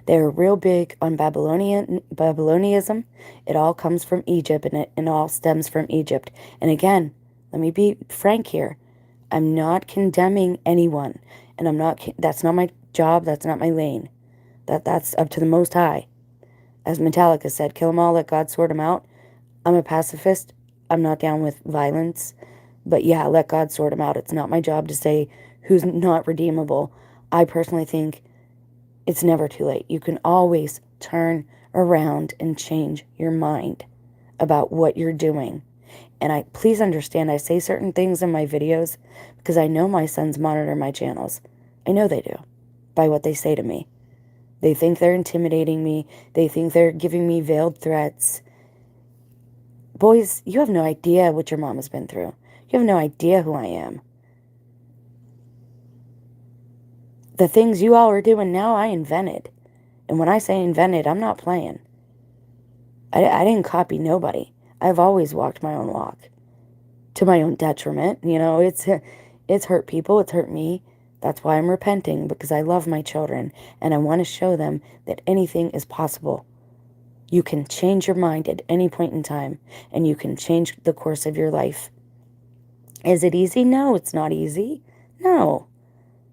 They're real big on Babylonianism. It all comes from Egypt, and it all stems from Egypt. And again, let me be frank here. I'm not condemning anyone, and that's not my job, that's not my lane. That's up to the Most High. As Metallica said, kill them all, let God sort them out. I'm a pacifist. I'm not down with violence. But yeah, let God sort them out. It's not my job to say who's not redeemable. I personally think it's never too late. You can always turn around and change your mind about what you're doing. And please understand, I say certain things in my videos because I know my sons monitor my channels. I know they do, by what they say to me. They think they're intimidating me. They think they're giving me veiled threats. Boys, you have no idea what your mom has been through. You have no idea who I am. The things you all are doing now, I invented. And when I say invented, I'm not playing. I didn't copy nobody. I've always walked my own walk. To my own detriment. You know, it's hurt people. It's hurt me. That's why I'm repenting, because I love my children. And I want to show them that anything is possible. You can change your mind at any point in time. And you can change the course of your life. Is it easy? No, it's not easy. No.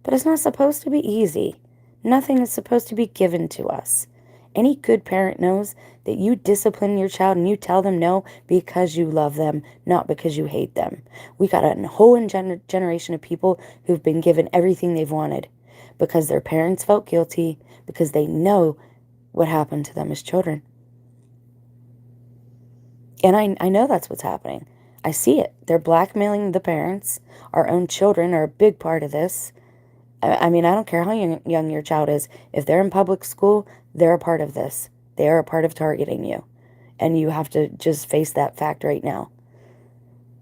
But it's not supposed to be easy. Nothing is supposed to be given to us. Any good parent knows that you discipline your child and you tell them no because you love them, not because you hate them. We got a whole generation of people who've been given everything they've wanted because their parents felt guilty, because they know what happened to them as children. And I know that's what's happening. I see it. They're blackmailing the parents. Our own children are a big part of this. I mean, I don't care how young your child is. If they're in public school, they're a part of this. They are a part of targeting you. And you have to just face that fact right now.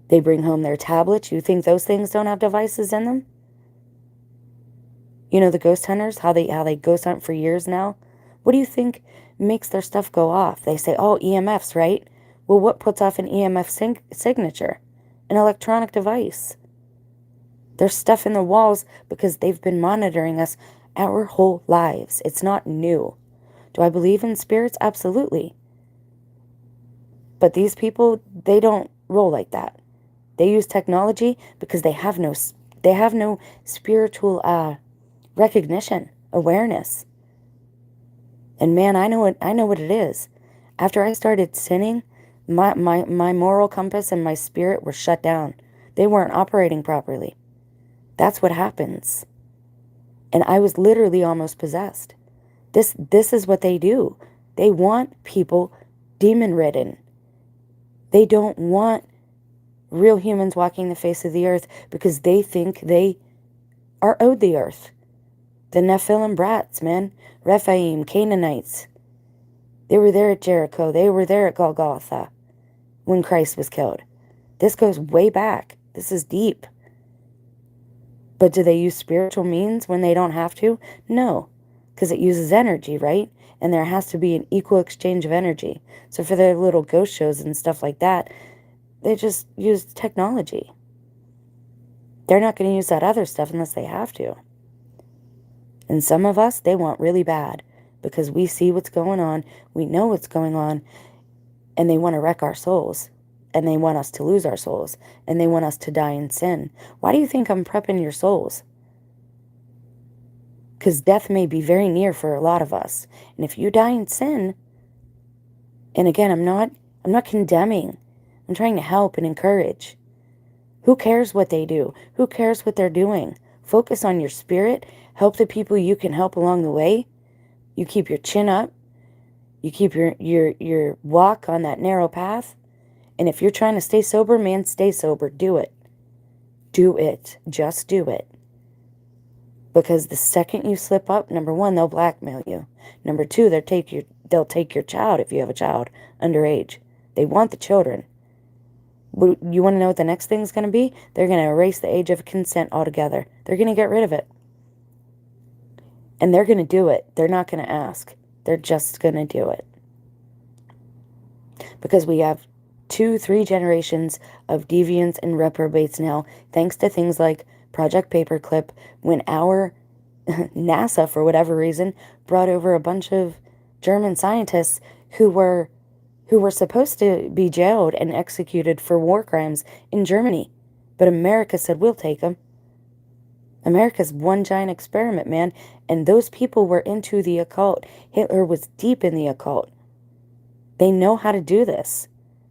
They bring home their tablets. You think those things don't have devices in them? You know, the ghost hunters, how they ghost hunt for years now? What do you think makes their stuff go off? They say, oh, EMFs, right? Well, what puts off an EMF signature? An electronic device. There's stuff in the walls because they've been monitoring us our whole lives. It's not new. Do I believe in spirits? Absolutely. But these people, they don't roll like that. They use technology because they have no spiritual recognition, awareness. And man, I know what it is. After I started sinning, my moral compass and my spirit were shut down. They weren't operating properly. That's what happens. And I was literally almost possessed. This is what they do. They want people demon-ridden. They don't want real humans walking the face of the earth because they think they are owed the earth. The Nephilim brats, man. Rephaim, Canaanites. They were there at Jericho. They were there at Golgotha when Christ was killed. This goes way back. This is deep. But do they use spiritual means when they don't have to? No, because it uses energy, right? And there has to be an equal exchange of energy. So for their little ghost shows and stuff like that, they just use technology. They're not going to use that other stuff unless they have to. And some of us, they want really bad because we see what's going on, we know what's going on, and they want to wreck our souls. And they want us to lose our souls. And they want us to die in sin. Why do you think I'm prepping your souls? Because death may be very near for a lot of us. And if you die in sin, and again, I'm not condemning. I'm trying to help and encourage. Who cares what they do? Who cares what they're doing? Focus on your spirit. Help the people you can help along the way. You keep your chin up. You keep your walk on that narrow path. And if you're trying to stay sober, man, stay sober. Do it. Do it. Just do it. Because the second you slip up, number one, they'll blackmail you. Number two, they'll take your child if you have a child underage. They want the children. You want to know what the next thing's going to be? They're going to erase the age of consent altogether. They're going to get rid of it. And they're going to do it. They're not going to ask. They're just going to do it. Because we have 2-3 generations of deviants and reprobates now, thanks to things like Project Paperclip, when our NASA, for whatever reason, brought over a bunch of German scientists who were supposed to be jailed and executed for war crimes in Germany. But America said, we'll take them. America's one giant experiment, man. And those people were into the occult. Hitler was deep in the occult. They know how to do this.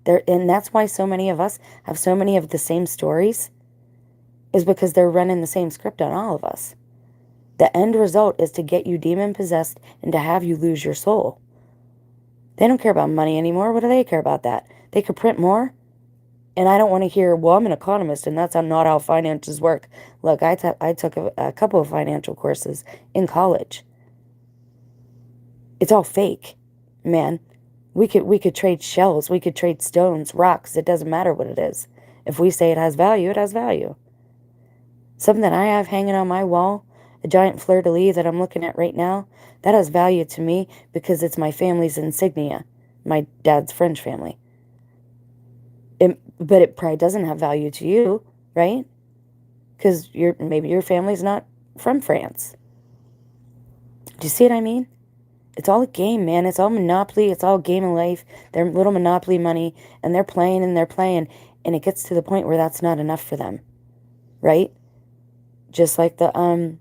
And that's why so many of us have so many of the same stories, is because they're running the same script on all of us. The end result is to get you demon-possessed and to have you lose your soul. They don't care about money anymore. What do they care about that? They could print more. And I don't want to hear, well, I'm an economist and that's not how finances work. Look, I took a couple of financial courses in college. It's all fake, man. We could trade shells. We could trade stones, rocks. It doesn't matter what it is. If we say it has value, it has value. Something that I have hanging on my wall, a giant fleur-de-lis that I'm looking at right now, that has value to me because it's my family's insignia, my dad's French family. But it probably doesn't have value to you, right? Because maybe your family's not from France. Do you see what I mean? It's all a game, man. It's all Monopoly. It's all game of life. They're little Monopoly money, and they're playing, and it gets to the point where that's not enough for them, right? Just like the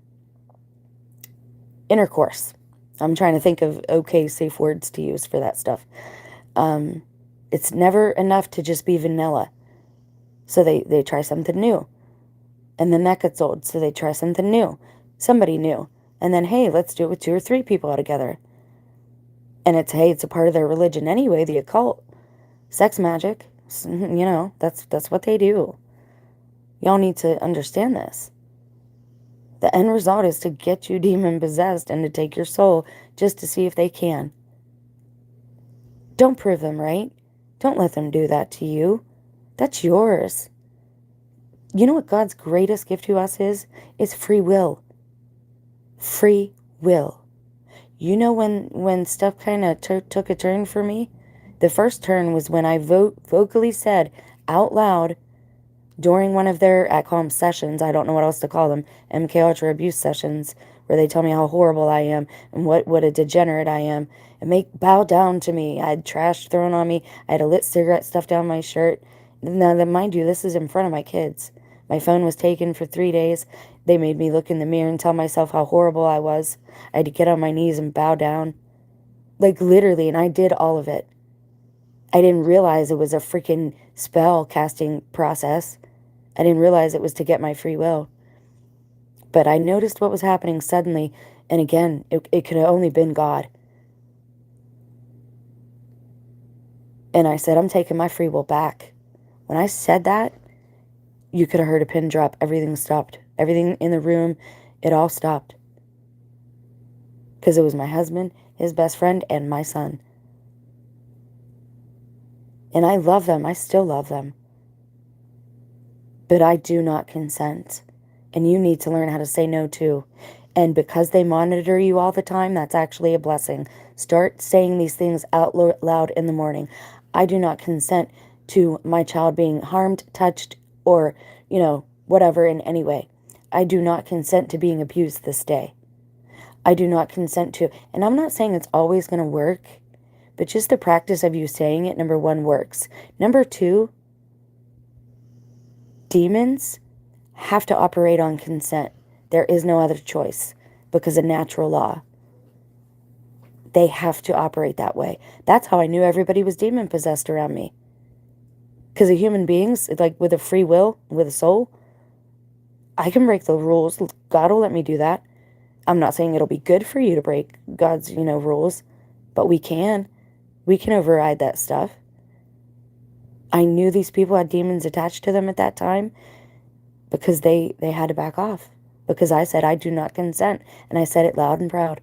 intercourse. I'm trying to think of okay, safe words to use for that stuff. It's never enough to just be vanilla. So they try something new. And then that gets old. So they try something new. Somebody new. And then, hey, let's do it with 2 or 3 people all together. And it's a part of their religion anyway, the occult. Sex magic. That's what they do. Y'all need to understand this. The end result is to get you demon-possessed and to take your soul just to see if they can. Don't prove them right. Don't let them do that to you. That's yours. You know what God's greatest gift to us is? It's free will. Free will. You know when stuff kind of took a turn for me? The first turn was when I vocally said out loud during one of their, I call them sessions, I don't know what else to call them, MK Ultra abuse sessions, where they tell me how horrible I am and what a degenerate I am, and bow down to me. I had trash thrown on me. I had a lit cigarette stuffed down my shirt. Now, mind you, this is in front of my kids. My phone was taken for 3 days. They made me look in the mirror and tell myself how horrible I was. I had to get on my knees and bow down. Like, literally, and I did all of it. I didn't realize it was a freaking spell casting process. I didn't realize it was to get my free will. But I noticed what was happening suddenly, and again, it could have only been God. And I said, I'm taking my free will back. When I said that, you could have heard a pin drop. Everything stopped. Everything in the room, it all stopped. Because it was my husband, his best friend, and my son. And I love them. I still love them. But I do not consent. And you need to learn how to say no too. And because they monitor you all the time, that's actually a blessing. Start saying these things out loud in the morning. I do not consent to my child being harmed, touched, or, whatever in any way. I do not consent to being abused this day. I do not consent to, and I'm not saying it's always going to work, but just the practice of you saying it, number 1, works. Number 2, demons have to operate on consent. There is no other choice because of natural law. They have to operate that way. That's how I knew everybody was demon-possessed around me. Because of human beings, like with a free will, with a soul, I can break the rules. God will let me do that. I'm not saying it'll be good for you to break God's, rules, but we can. We can override that stuff. I knew these people had demons attached to them at that time because they had to back off. because I said I do not consent, and I said it loud and proud.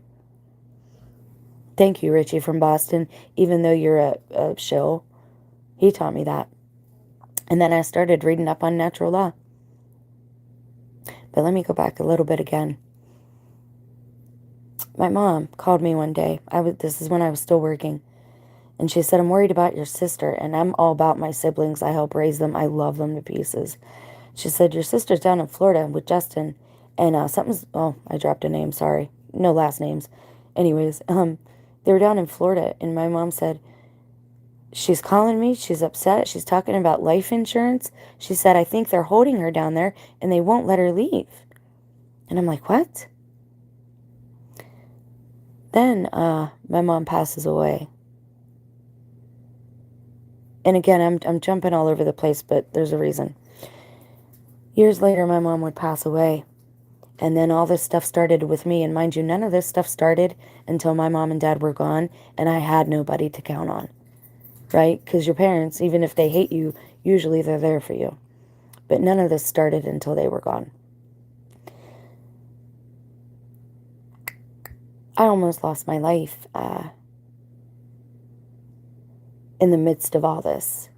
Thank you, Richie from Boston. Even though you're a shill, he taught me that. And then I started reading up on natural law. But let me go back a little bit again. My mom called me one day. This is when I was still working. And she said, I'm worried about your sister. And I'm all about my siblings. I help raise them. I love them to pieces. She said, your sister's down in Florida with Justin. And I dropped a name. Sorry. No last names. Anyways, they were down in Florida. And my mom said, she's calling me. She's upset. She's talking about life insurance. She said, I think they're holding her down there and they won't let her leave. And I'm like, what? Then my mom passes away. And again, I'm jumping all over the place, but there's a reason. Years later, my mom would pass away. And then all this stuff started with me. And mind you, none of this stuff started until my mom and dad were gone. And I had nobody to count on. Right? Because your parents, even if they hate you, usually they're there for you. But none of this started until they were gone. I almost lost my life in the midst of all this.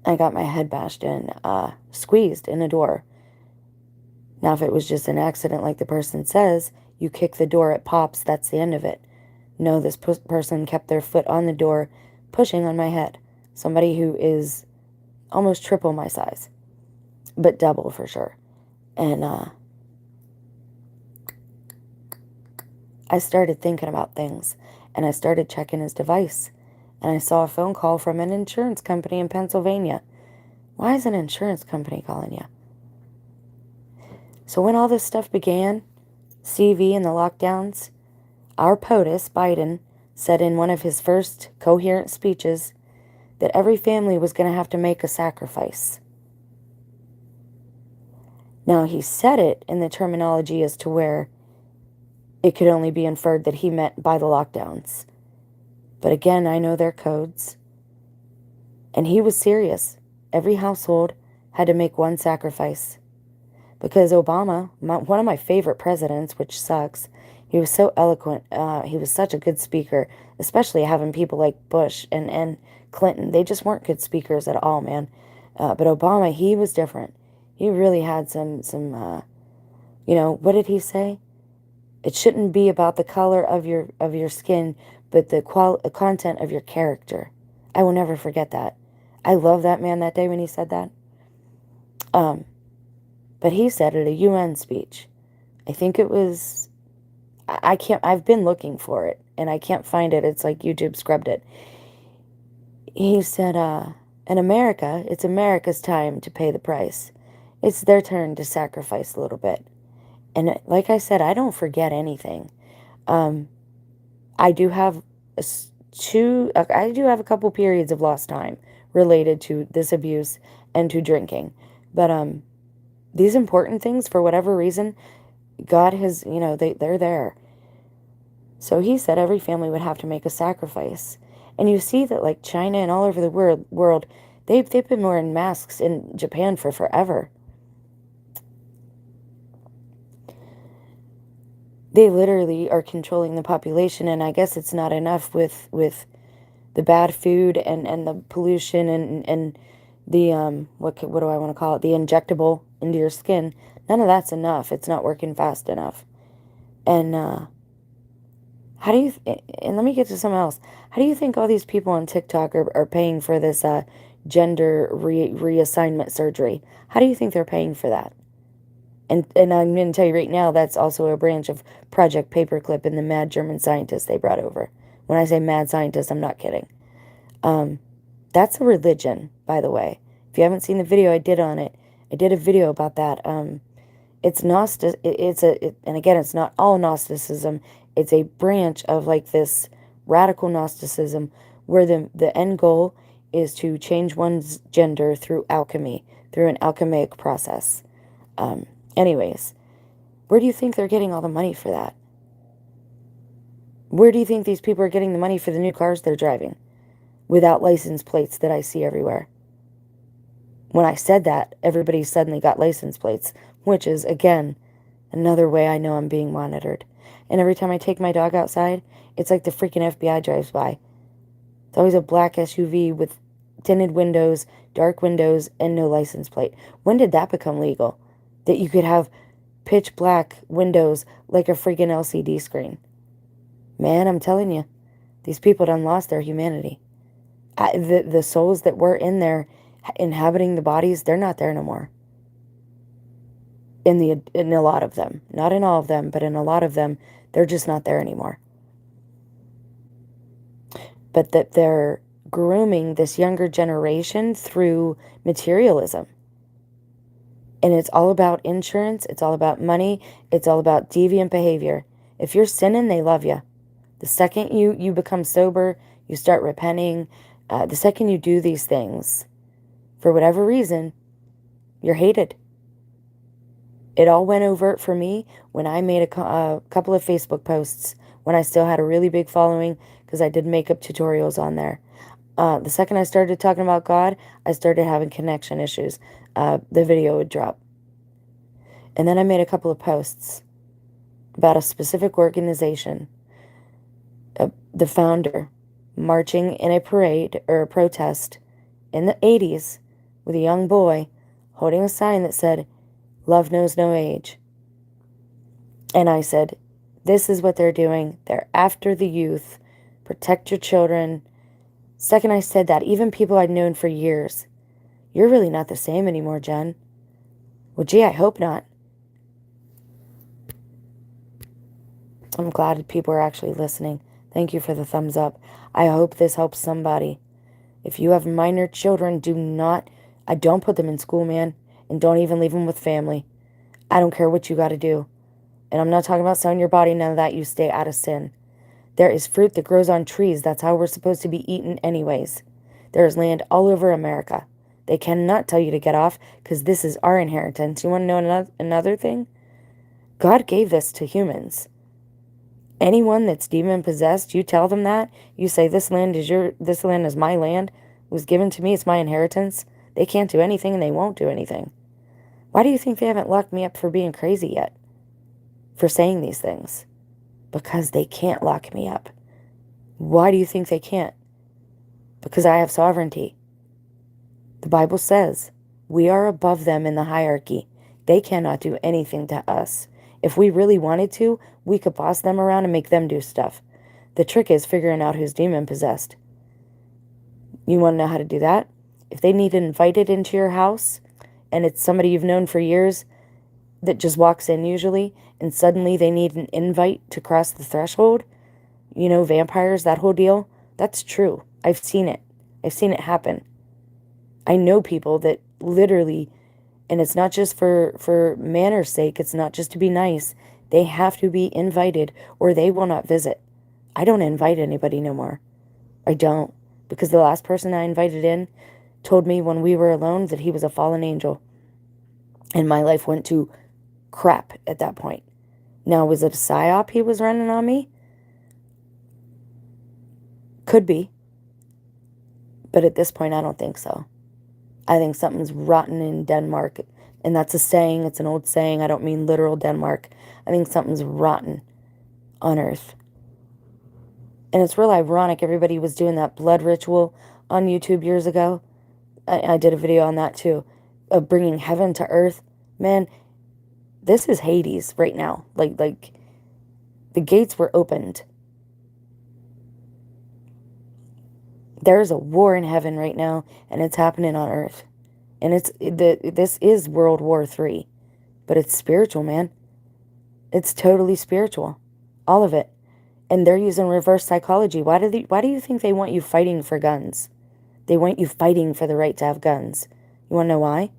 I got my head bashed in, squeezed in a door. Now, if it was just an accident like the person says, you kick the door, it pops, that's the end of it. No, this person kept their foot on the door, pushing on my head. Somebody who is almost triple my size, but double for sure. And I started thinking about things, and I started checking his device. And I saw a phone call from an insurance company in Pennsylvania. Why is an insurance company calling you? So when all this stuff began, CV and the lockdowns, our POTUS, Biden, said in one of his first coherent speeches that every family was going to have to make a sacrifice. Now, he said it in the terminology as to where it could only be inferred that he meant by the lockdowns. But again, I know their codes. And he was serious. Every household had to make one sacrifice. Because Obama, one of my favorite presidents, which sucks, he was so eloquent. He was such a good speaker, especially having people like Bush and Clinton. They just weren't good speakers at all, man. But Obama, he was different. He really had some what did he say? It shouldn't be about the color of your skin, but the content of your character. I will never forget that. I love that man that day when he said that. But he said at a UN speech, I think it was, I've been looking for it, and I can't find it. It's like YouTube scrubbed it. He said, in America, it's America's time to pay the price. It's their turn to sacrifice a little bit. And like I said, I don't forget anything. I do have a couple periods of lost time related to this abuse and to drinking. But these important things, for whatever reason, God has, they're there. So he said every family would have to make a sacrifice. And you see that like China and all over the world, they've been wearing masks in Japan for forever. They literally are controlling the population, and I guess it's not enough with the bad food and the pollution and the what do I want to call it? The injectable into your skin. None of that's enough. It's not working fast enough. And how do you? And let me get to something else. How do you think all these people on TikTok are paying for this gender reassignment surgery? How do you think they're paying for that? And I'm going to tell you right now, that's also a branch of Project Paperclip and the mad German scientists they brought over. When I say mad scientists, I'm not kidding. That's a religion, by the way. If you haven't seen the video I did on it, I did a video about that. It's Gnostic. And again, it's not all Gnosticism. It's a branch of like this radical Gnosticism where the end goal is to change one's gender through alchemy, through an alchemic process. Anyways, where do you think they're getting all the money for that? Where do you think these people are getting the money for the new cars they're driving without license plates that I see everywhere? When I said that, everybody suddenly got license plates, which is, again, Another way I know I'm being monitored. And every time I take my dog outside, it's like the freaking FBI drives by. It's always a black SUV with tinted windows, dark windows, and no license plate. When did that become legal? That you could have pitch black windows like a freaking LCD screen. Man, I'm telling you, these people done lost their humanity. The souls that were in there inhabiting the bodies, they're not there no more. In a lot of them. Not in all of them, but in a lot of them, they're just not there anymore. But that they're grooming this younger generation through materialism. And it's all about insurance. It's all about money. It's all about deviant behavior. If you're sinning, they love you. The second you become sober, you start repenting. The second you do these things, for whatever reason, you're hated. It all went overt for me when I made a couple of Facebook posts when I still had a really big following because I did makeup tutorials on there. The second I started talking about God, I started having connection issues. The video would drop. And then I made a couple of posts about a specific organization. The founder marching in a parade or a protest in the 80s with a young boy holding a sign that said, "Love knows no age." And I said, this is what they're doing. They're after the youth. Protect your children. Second I said that, even people I'd known for years, "You're really not the same anymore, Jen." Well, gee, I hope not. I'm glad people are actually listening. Thank you for the thumbs up. I hope this helps somebody. If you have minor children, don't put them in school, man. And don't even leave them with family. I don't care what you got to do. And I'm not talking about selling your body, none of that. You stay out of sin. There is fruit that grows on trees. That's how we're supposed to be eaten anyways. There is land all over America. They cannot tell you to get off because this is our inheritance. You want to know another thing? God gave this to humans. Anyone that's demon-possessed, you tell them that. You say, this land is my land. It was given to me. It's my inheritance. They can't do anything and they won't do anything. Why do you think they haven't locked me up for being crazy yet? For saying these things? Because they can't lock me up. Why do you think they can't? Because I have sovereignty. The Bible says we are above them in the hierarchy. They cannot do anything to us. If we really wanted to, we could boss them around and make them do stuff. The trick is figuring out who's demon-possessed. You want to know how to do that? If they need invited into your house, and it's somebody you've known for years that just walks in usually, and suddenly they need an invite to cross the threshold, you know, vampires, that whole deal, that's true. I've seen it. I've seen it happen. I know people that literally, and it's not just for manners' sake, it's not just to be nice. They have to be invited or they will not visit. I don't invite anybody no more. I don't. Because the last person I invited in told me when we were alone that he was a fallen angel. And my life went to crap at that point. Now, was it a psyop he was running on me? Could be. But at this point, I don't think so. I think something's rotten in Denmark. And that's a saying. It's an old saying. I don't mean literal Denmark. I think something's rotten on Earth. And it's real ironic. Everybody was doing that blood ritual on YouTube years ago. I did a video on that too. Of bringing heaven to earth. Man, this is Hades right now. Like the gates were opened. There's a war in heaven right now, and it's happening on earth. And this is World War III. But it's spiritual, man. It's totally spiritual. All of it. And they're using reverse psychology. Why do you think they want you fighting for guns? They want you fighting for the right to have guns. You want to know why?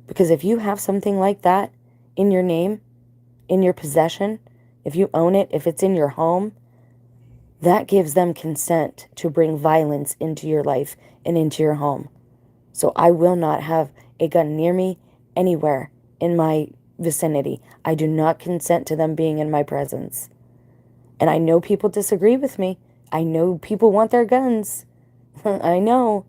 Because if you have something like that in your name, in your possession, if you own it, if it's in your home, that gives them consent to bring violence into your life and into your home. So I will not have a gun near me anywhere in my vicinity. I do not consent to them being in my presence. And I know people disagree with me. I know people want their guns. I know.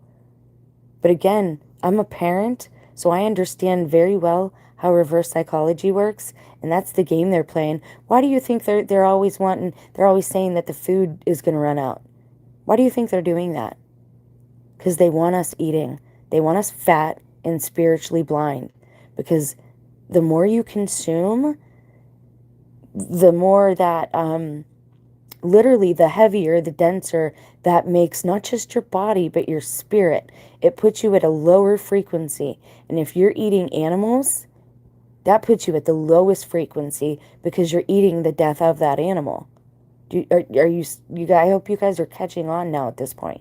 But again, I'm a parent, so I understand very well how reverse psychology works, and that's the game they're playing. Why do you think they're always saying that the food is going to run out? Why do you think they're doing that? Because they want us eating. They want us fat and spiritually blind. Because the more you consume, the more that, literally the heavier, the denser that makes not just your body, but your spirit. It puts you at a lower frequency. And if you're eating animals, that puts you at the lowest frequency because you're eating the death of that animal. I hope you guys are catching on now at this point.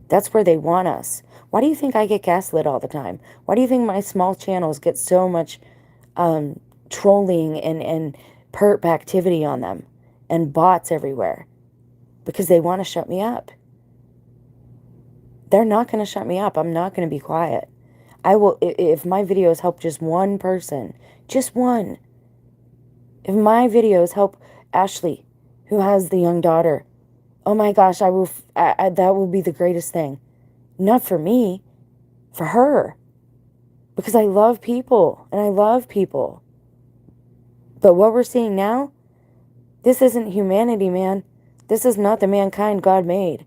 That's where they want us. Why do you think I get gaslit all the time? Why do you think my small channels get so much trolling and perp activity on them and bots everywhere? Because they want to shut me up. They're not going to shut me up. I'm not going to be quiet. I will, if my videos help just one person, just one. If my videos help Ashley, who has the young daughter, oh my gosh, that will be the greatest thing. Not for me, for her. Because I love people, and I love people. But what we're seeing now, this isn't humanity, man. This is not the mankind God made.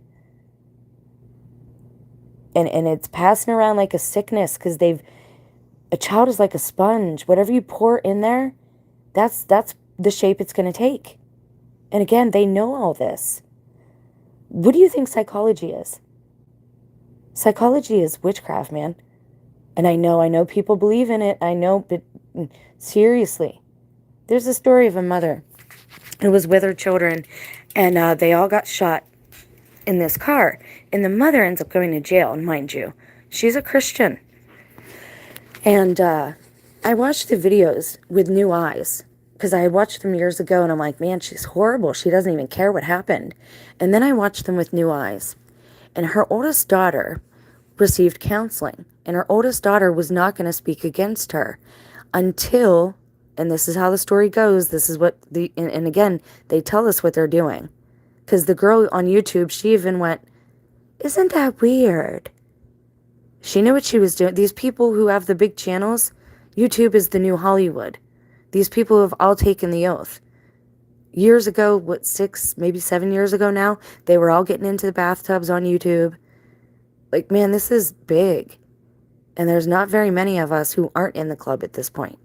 And it's passing around like a sickness because a child is like a sponge. Whatever you pour in there, that's the shape it's going to take. And again, they know all this. What do you think psychology is? Psychology is witchcraft, man. And I know people believe in it. I know, but seriously. There's a story of a mother who was with her children, and they all got shot in this car. And the mother ends up going to jail, mind you. She's a Christian. And I watched the videos with new eyes. Because I watched them years ago, and I'm like, man, she's horrible. She doesn't even care what happened. And then I watched them with new eyes. And her oldest daughter received counseling. And her oldest daughter was not going to speak against her until, and this is how the story goes, this is what and again, they tell us what they're doing. Because the girl on YouTube, she even went, isn't that weird? She knew what she was doing. These people who have the big channels, YouTube is the new Hollywood. These people have all taken the oath. Years ago, 6, maybe 7 years ago now, they were all getting into the bathtubs on YouTube. Like, man, this is big. And there's not very many of us who aren't in the club at this point.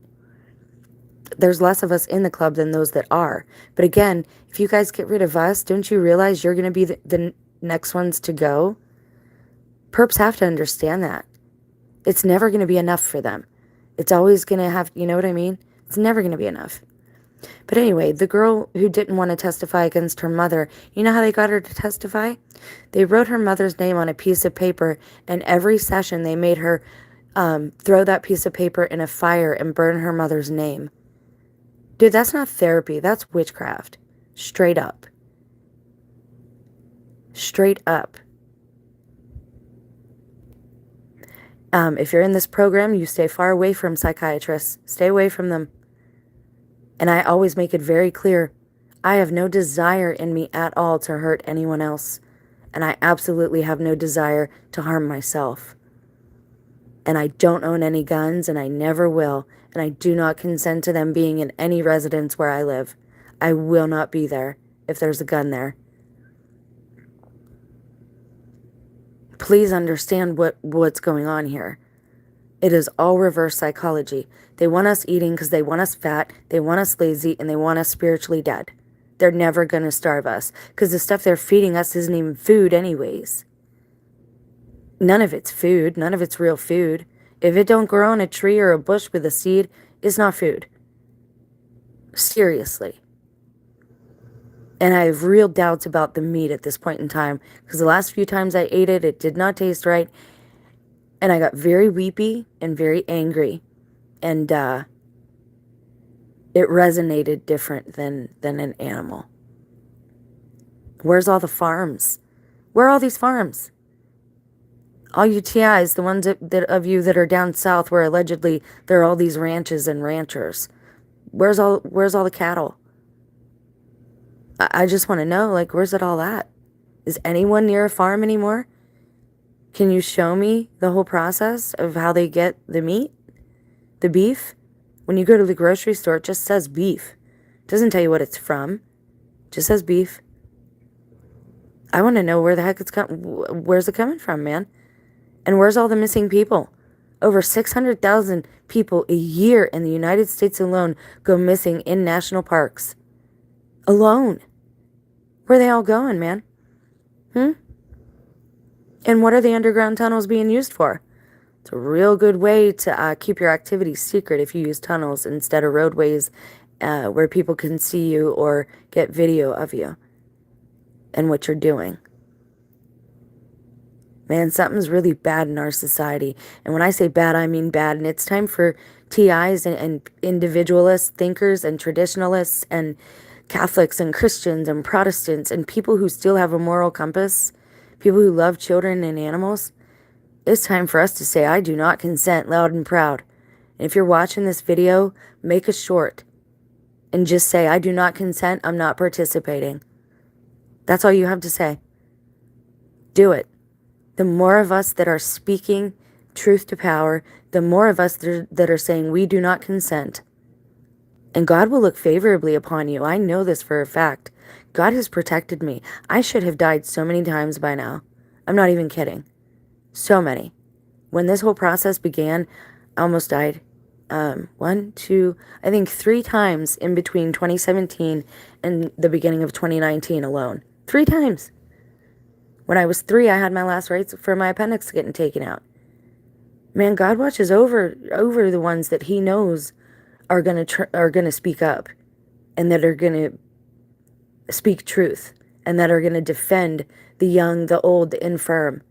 There's less of us in the club than those that are. But again, if you guys get rid of us, don't you realize you're going to be the next ones to go? Perps have to understand that. It's never going to be enough for them. It's always going to have, you know what I mean? It's never going to be enough. But anyway, the girl who didn't want to testify against her mother, you know how they got her to testify? They wrote her mother's name on a piece of paper, and every session they made her throw that piece of paper in a fire and burn her mother's name. Dude, that's not therapy. That's witchcraft. Straight up. Straight up. If you're in this program, you stay far away from psychiatrists. Stay away from them. And I always make it very clear, I have no desire in me at all to hurt anyone else. And I absolutely have no desire to harm myself. And I don't own any guns, and I never will. And I do not consent to them being in any residence where I live. I will not be there if there's a gun there. Please understand what's going on here. It is all reverse psychology. They want us eating because they want us fat, they want us lazy, and they want us spiritually dead. They're never going to starve us because the stuff they're feeding us isn't even food anyways. None of it's food. None of it's real food. If it don't grow on a tree or a bush with a seed, it's not food. Seriously. And I have real doubts about the meat at this point in time because the last few times I ate it, it did not taste right. And I got very weepy and very angry. And it resonated different than an animal. Where's all the farms? Where are all these farms? All you TIs, the ones of you that are down south where allegedly there are all these ranches and ranchers. Where's all the cattle? I just want to know, like, where's it all at? Is anyone near a farm anymore? Can you show me the whole process of how they get the meat? The beef? When you go to the grocery store, it just says beef. It doesn't tell you what it's from. It just says beef. I want to know where the heck where's it coming from, man? And where's all the missing people? Over 600,000 people a year in the United States alone go missing in national parks. Alone. Where are they all going, man? And what are the underground tunnels being used for? It's a real good way to keep your activities secret if you use tunnels instead of roadways where people can see you or get video of you and what you're doing. Man, something's really bad in our society. And when I say bad, I mean bad. And it's time for TIs and individualist thinkers and traditionalists and Catholics and Christians and Protestants and people who still have a moral compass, people who love children and animals. It's time for us to say, I do not consent, loud and proud. And if you're watching this video, make a short and just say, I do not consent, I'm not participating. That's all you have to say. Do it. The more of us that are speaking truth to power, the more of us that are saying we do not consent. And God will look favorably upon you. I know this for a fact. God has protected me. I should have died so many times by now. I'm not even kidding. So many. When this whole process began, I almost died. I think 3 times in between 2017 and the beginning of 2019 alone. 3 times. When I was 3, I had my last rites for my appendix getting taken out. Man, God watches over the ones that He knows are gonna speak up, and that are gonna speak truth, and that are gonna defend the young, the old, the infirm.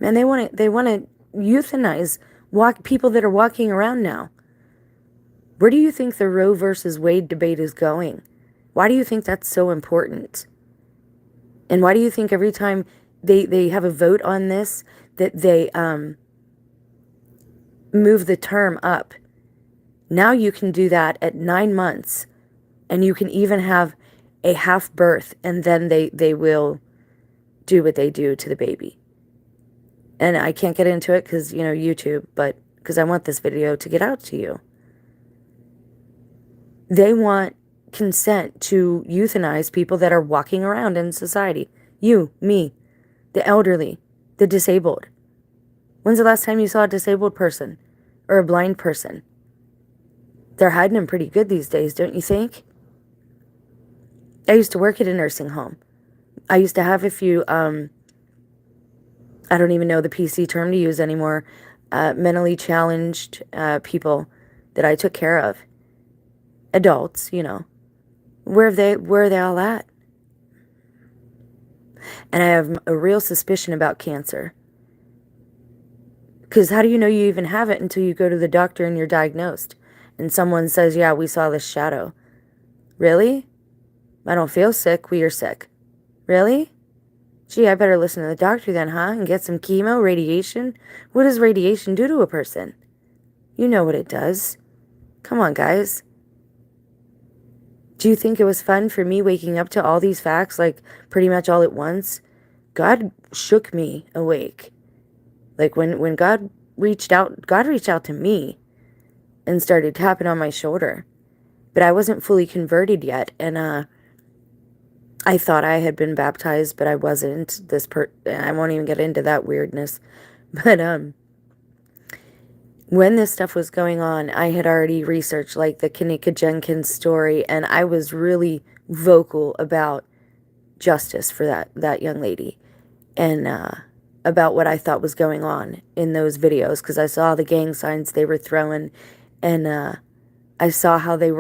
Man, they want to euthanize people that are walking around now. Where do you think the Roe versus Wade debate is going? Why do you think that's so important? And why do you think every time they have a vote on this, that they move the term up? Now you can do that at 9 months, and you can even have a half birth, and then they will do what they do to the baby. And I can't get into it because, YouTube, but because I want this video to get out to you. They want consent to euthanize people that are walking around in society. You, me, the elderly, the disabled. When's the last time you saw a disabled person or a blind person? They're hiding them pretty good these days, don't you think? I used to work at a nursing home. I used to have a few, I don't even know the PC term to use anymore, mentally challenged people that I took care of. Adults, Where are they all at? And I have a real suspicion about cancer. Because how do you know you even have it until you go to the doctor and you're diagnosed? And someone says, yeah, we saw this shadow. Really? I don't feel sick. We are sick. Really? Gee, I better listen to the doctor then, huh? And get some chemo, radiation? What does radiation do to a person? You know what it does. Come on, guys. Do you think it was fun for me waking up to all these facts, like, pretty much all at once? God shook me awake. Like, when God reached out to me and started tapping on my shoulder. But I wasn't fully converted yet, and I thought I had been baptized, but I wasn't. I won't even get into that weirdness. But when this stuff was going on, I had already researched, like, the Kanika Jenkins story, and I was really vocal about justice for that young lady, and about what I thought was going on in those videos, because I saw the gang signs they were throwing, and I saw how they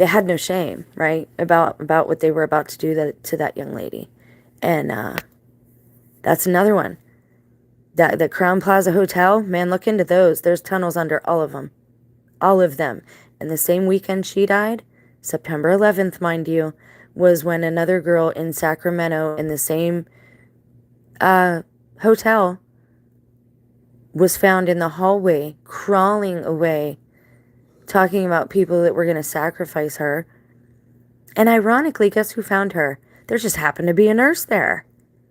had no shame, right, about what they were about to do to that young lady. And that's another one. The Crown Plaza Hotel, man, look into those. There's tunnels under all of them. All of them. And the same weekend she died, September 11th, mind you, was when another girl in Sacramento in the same hotel was found in the hallway, crawling away, talking about people that were going to sacrifice her. And ironically, guess who found her? There just happened to be a nurse there.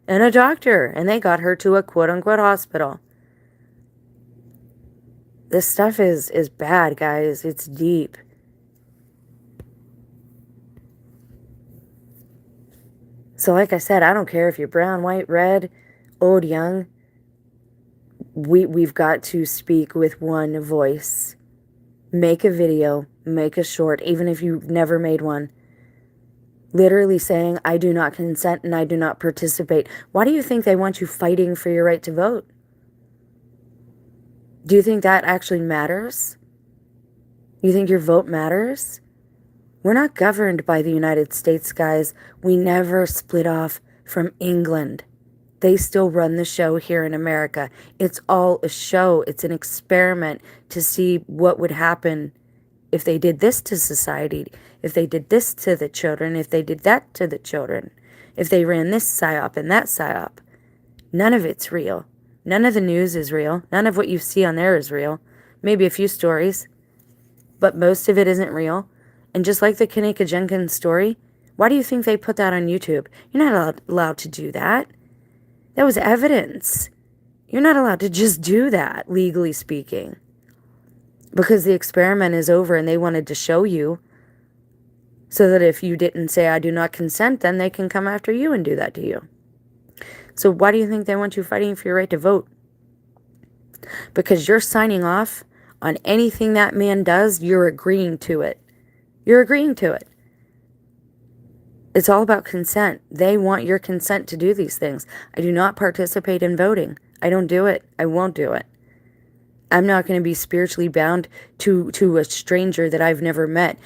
And a doctor, and they got her to a quote-unquote hospital. This stuff is bad, guys. It's deep. So like I said, I don't care if you're brown, white, red, old, young. We've got to speak with one voice. Make a video, make a short, even if you've never made one. Literally saying, I do not consent and I do not participate. Why do you think they want you fighting for your right to vote? Do you think that actually matters? You think your vote matters? We're not governed by the United States, guys. We never split off from England. They still run the show here in America. It's all a show. It's an experiment to see what would happen if they did this to society, if they did this to the children, if they did that to the children, if they ran this psyop and that psyop. None of it's real. None of the news is real. None of what you see on there is real. Maybe a few stories, but most of it isn't real. And just like the Kanika Jenkins story, why do you think they put that on YouTube? You're not allowed to do that. That was evidence. You're not allowed to just do that, legally speaking. Because the experiment is over and they wanted to show you so that if you didn't say, I do not consent, then they can come after you and do that to you. So why do you think they want you fighting for your right to vote? Because you're signing off on anything that man does, you're agreeing to it. You're agreeing to it. It's all about consent. They want your consent to do these things. I do not participate in voting. I don't do it. I won't do it. I'm not going to be spiritually bound to a stranger that I've never met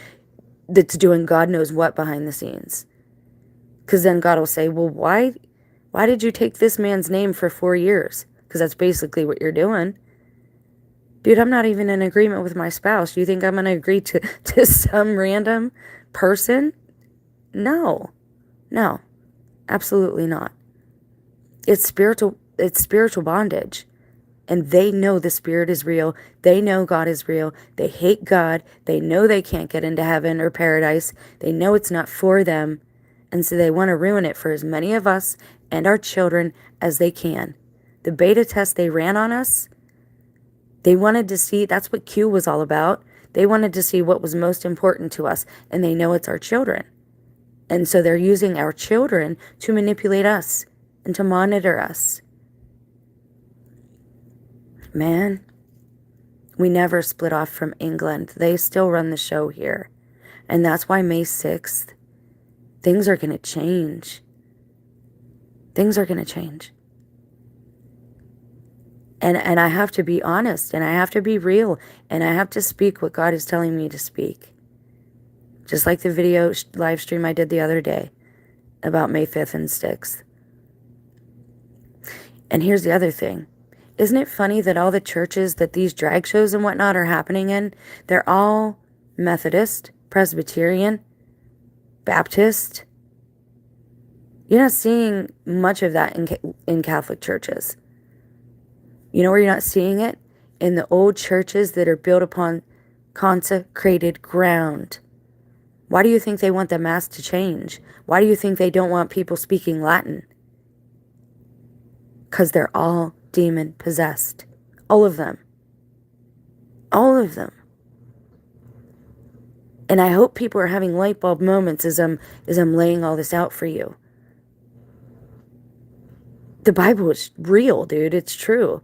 that's doing God knows what behind the scenes. Because then God will say, well, why did you take this man's name for 4 years? Because that's basically what you're doing. Dude, I'm not even in agreement with my spouse. Do you think I'm going to agree to some random person? No, absolutely not. It's spiritual bondage. And they know the spirit is real. They know God is real. They hate God. They know they can't get into heaven or paradise. They know it's not for them. And so they want to ruin it for as many of us and our children as they can. The beta test they ran on us, they wanted to see, that's what Q was all about. They wanted to see what was most important to us. And they know it's our children. And so they're using our children to manipulate us and to monitor us. Man, we never split off from England. They still run the show here. And that's why May 6th, things are going to change. Things are going to change. And I have to be honest, and I have to be real, and I have to speak what God is telling me to speak. Just like the video live stream I did the other day about May 5th and 6th. And here's the other thing. Isn't it funny that all the churches that these drag shows and whatnot are happening in, they're all Methodist, Presbyterian, Baptist? You're not seeing much of that in Catholic churches. You know where you're not seeing it? In the old churches that are built upon consecrated ground. Why do you think they want the Mass to change? Why do you think they don't want people speaking Latin? Because they're all demon possessed. All of them. All of them. And I hope people are having light bulb moments as I'm laying all this out for you. The Bible is real, dude. It's true.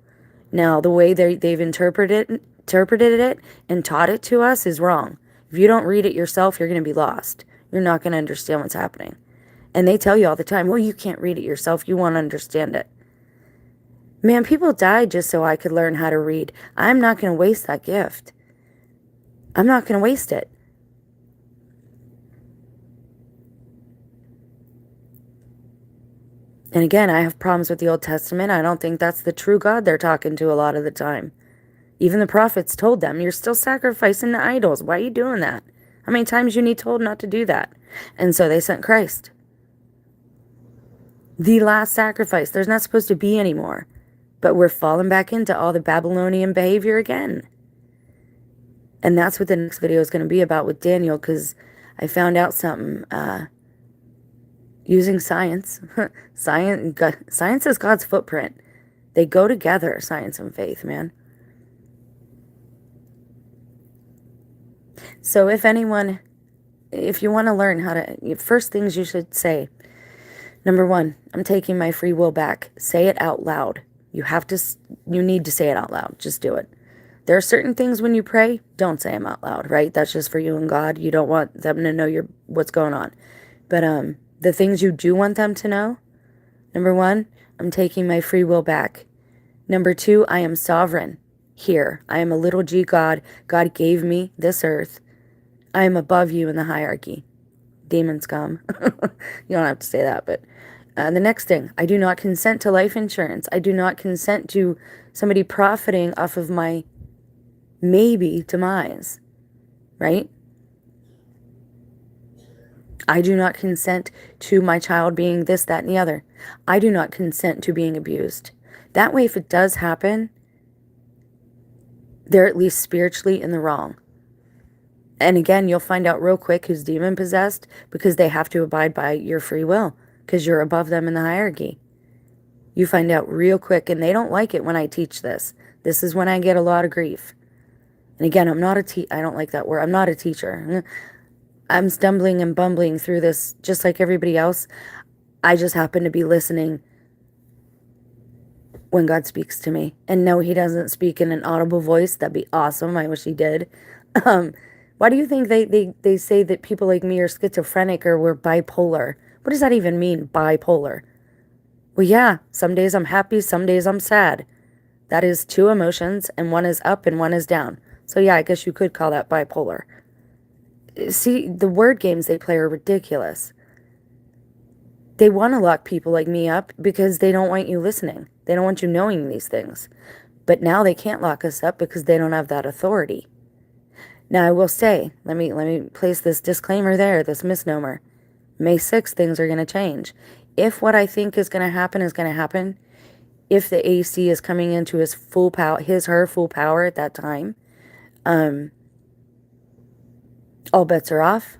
Now, the way they've interpreted it and taught it to us is wrong. If you don't read it yourself, you're going to be lost. You're not going to understand what's happening. And they tell you all the time, well, you can't read it yourself. You won't understand it. Man, people died just so I could learn how to read. I'm not going to waste that gift. I'm not going to waste it. And again, I have problems with the Old Testament. I don't think that's the true God they're talking to a lot of the time. Even the prophets told them, you're still sacrificing to idols. Why are you doing that? How many times you need told not to do that? And so they sent Christ. The last sacrifice. There's not supposed to be any more. But we're falling back into all the Babylonian behavior again. And that's what the next video is going to be about with Daniel, because I found out something. Using science. Science is God's footprint. They go together, science and faith, man. So if you want to learn how to, first things you should say, number one, I'm taking my free will back. Say it out loud. You need to say it out loud. Just do it. There are certain things when you pray, don't say them out loud, right? That's just for you and God. You don't want them to know what's going on. But the things you do want them to know, number one, I'm taking my free will back. Number two, I am sovereign here. I am a little g God. God gave me this earth. I am above you in the hierarchy. Demon scum. You don't have to say that, but the next thing, I do not consent to life insurance. I do not consent to somebody profiting off of my maybe demise, right? I do not consent to my child being this, that, and the other. I do not consent to being abused. That way, if it does happen, they're at least spiritually in the wrong. And again, you'll find out real quick who's demon possessed because they have to abide by your free will because you're above them in the hierarchy. You find out real quick, and they don't like it when I teach this. This is when I get a lot of grief. And again, I don't like that word. I'm not a teacher. I'm stumbling and bumbling through this just like everybody else. I just happen to be listening when God speaks to me. And no, he doesn't speak in an audible voice. That'd be awesome. I wish he did. Why do you think they say that people like me are schizophrenic or we're bipolar? What does that even mean, bipolar? Well, yeah, some days I'm happy, some days I'm sad. That is two emotions, and one is up and one is down. So yeah, I guess you could call that bipolar. See, the word games they play are ridiculous. They want to lock people like me up because they don't want you listening. They don't want you knowing these things. But now they can't lock us up because they don't have that authority. Now I will say, let me place this disclaimer there, this misnomer. May 6th, things are going to change. If what I think is going to happen is going to happen, if the AC is coming into his full power, her full power at that time, all bets are off.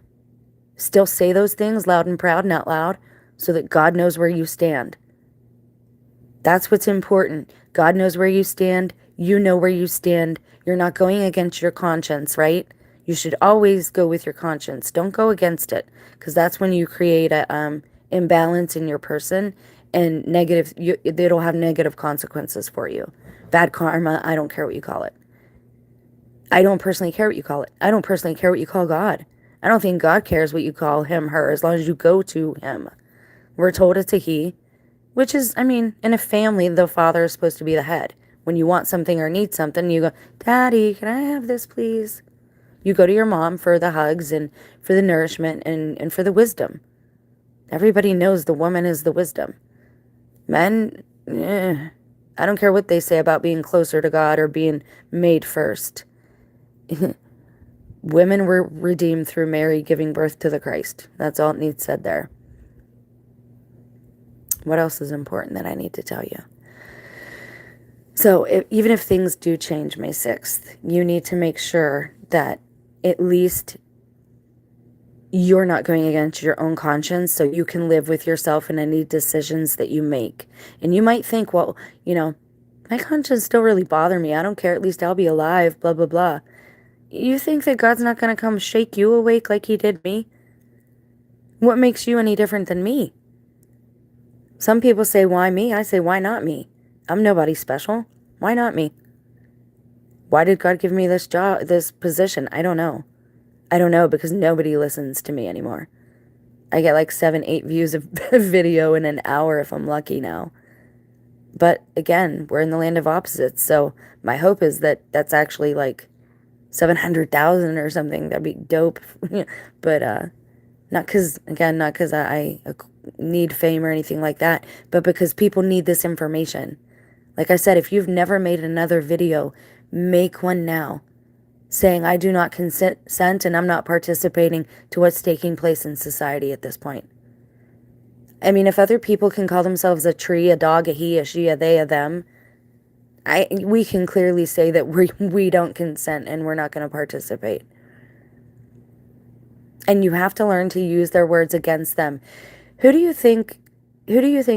Still say those things loud and proud, not loud, so that God knows where you stand. That's what's important. God knows where you stand. You know where you stand. You're not going against your conscience, right? You should always go with your conscience. Don't go against it, because that's when you create a imbalance in your person, and it'll have negative consequences for you. Bad karma, I don't care what you call it. I don't personally care what you call it. I don't personally care what you call God. I don't think God cares what you call him, her, as long as you go to him. We're told it's a he, which is, in a family, the father is supposed to be the head. When you want something or need something, you go, Daddy, can I have this, please? You go to your mom for the hugs and for the nourishment and for the wisdom. Everybody knows the woman is the wisdom. Men, I don't care what they say about being closer to God or being made first. Women were redeemed through Mary giving birth to the Christ. That's all it needs said there. What else is important that I need to tell you? So even if things do change May 6th, you need to make sure that at least you're not going against your own conscience, so you can live with yourself in any decisions that you make. And you might think, well, my conscience don't really bother me. I don't care. At least I'll be alive, blah, blah, blah. You think that God's not going to come shake you awake like he did me? What makes you any different than me? Some people say, why me? I say, why not me? I'm nobody special. Why not me? Why did God give me this job, this position? I don't know. I don't know, because nobody listens to me anymore. I get like 7, 8 views of video in an hour if I'm lucky now. But again, we're in the land of opposites. So my hope is that that's actually like 700,000 or something. That'd be dope. But not because I need fame or anything like that, but because people need this information. Like I said, if you've never made another video, make one now, saying I do not consent and I'm not participating to what's taking place in society at this point. If other people can call themselves a tree, a dog, a he, a she, a they, a them, we can clearly say that we don't consent and we're not going to participate. And you have to learn to use their words against them. Who do you think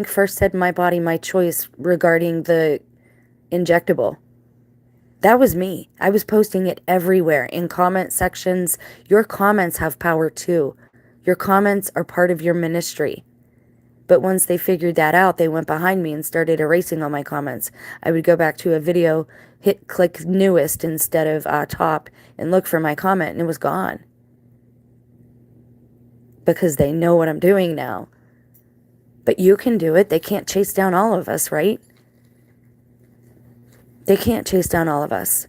first said my body, my choice regarding the injectable? That was me. I was posting it everywhere in comment sections. Your comments have power too. Your comments are part of your ministry. But once they figured that out, they went behind me and started erasing all my comments. I would go back to a video, click newest instead of top, and look for my comment, and it was gone. Because they know what I'm doing now. But you can do it. They can't chase down all of us, right? They can't chase down all of us.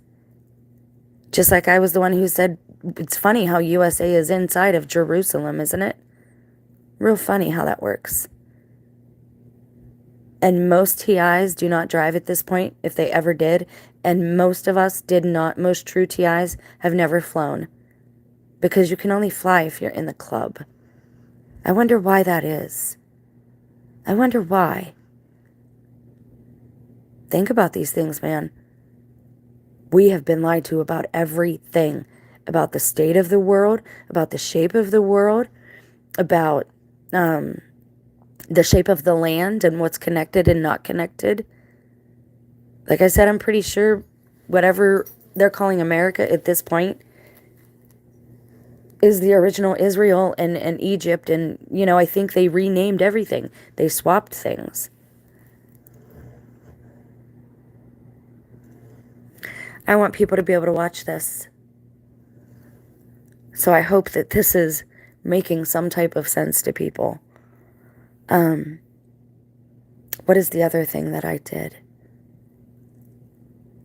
Just like I was the one who said, it's funny how USA is inside of Jerusalem, isn't it? Real funny how that works. And most TIs do not drive at this point, if they ever did. And most of us did not. Most true TIs have never flown. Because you can only fly if you're in the club. I wonder why that is. I wonder why. Think about these things, man. We have been lied to about everything. About the state of the world, about the shape of the world, about the shape of the land and what's connected and not connected. Like I said, I'm pretty sure whatever they're calling America at this point is the original Israel and Egypt. And, you know, I think they renamed everything. They swapped things. I want people to be able to watch this. So I hope that this is making some type of sense to people. What is the other thing that I did?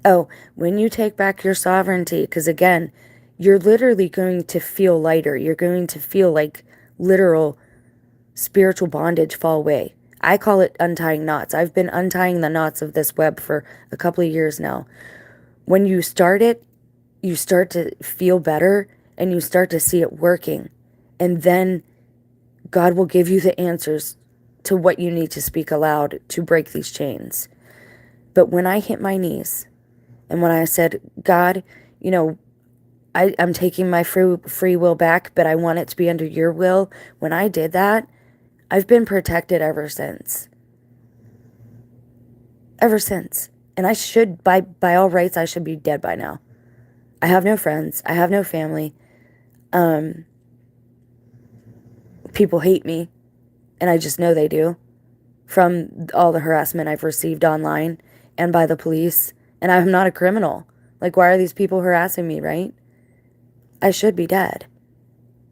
Oh, when you take back your sovereignty, because again, you're literally going to feel lighter. You're going to feel like literal spiritual bondage fall away. I call it untying knots. I've been untying the knots of this web for a couple of years now. When you start it, you start to feel better and you start to see it working. And then God will give you the answers to what you need to speak aloud to break these chains. But when I hit my knees and when I said, God, you know, I'm taking my free will back, but I want it to be under your will. When I did that, I've been protected ever since. Ever since. And I should, by all rights, I should be dead by now. I have no friends. I have no family. People hate me. And I just know they do. From all the harassment I've received online and by the police. And I'm not a criminal. Like, why are these people harassing me, right? I should be dead.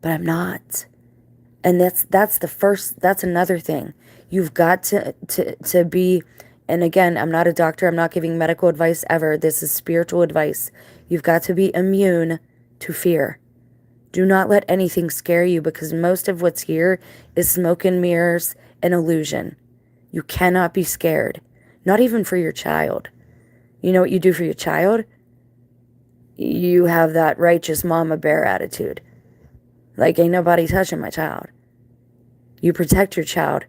But I'm not. And that's another thing. You've got to be, and again, I'm not a doctor. I'm not giving medical advice ever. This is spiritual advice. You've got to be immune to fear. Do not let anything scare you, because most of what's here is smoke and mirrors and illusion. You cannot be scared. Not even for your child. You know what you do for your child? You have that righteous mama bear attitude. Like, ain't nobody touching my child. You protect your child.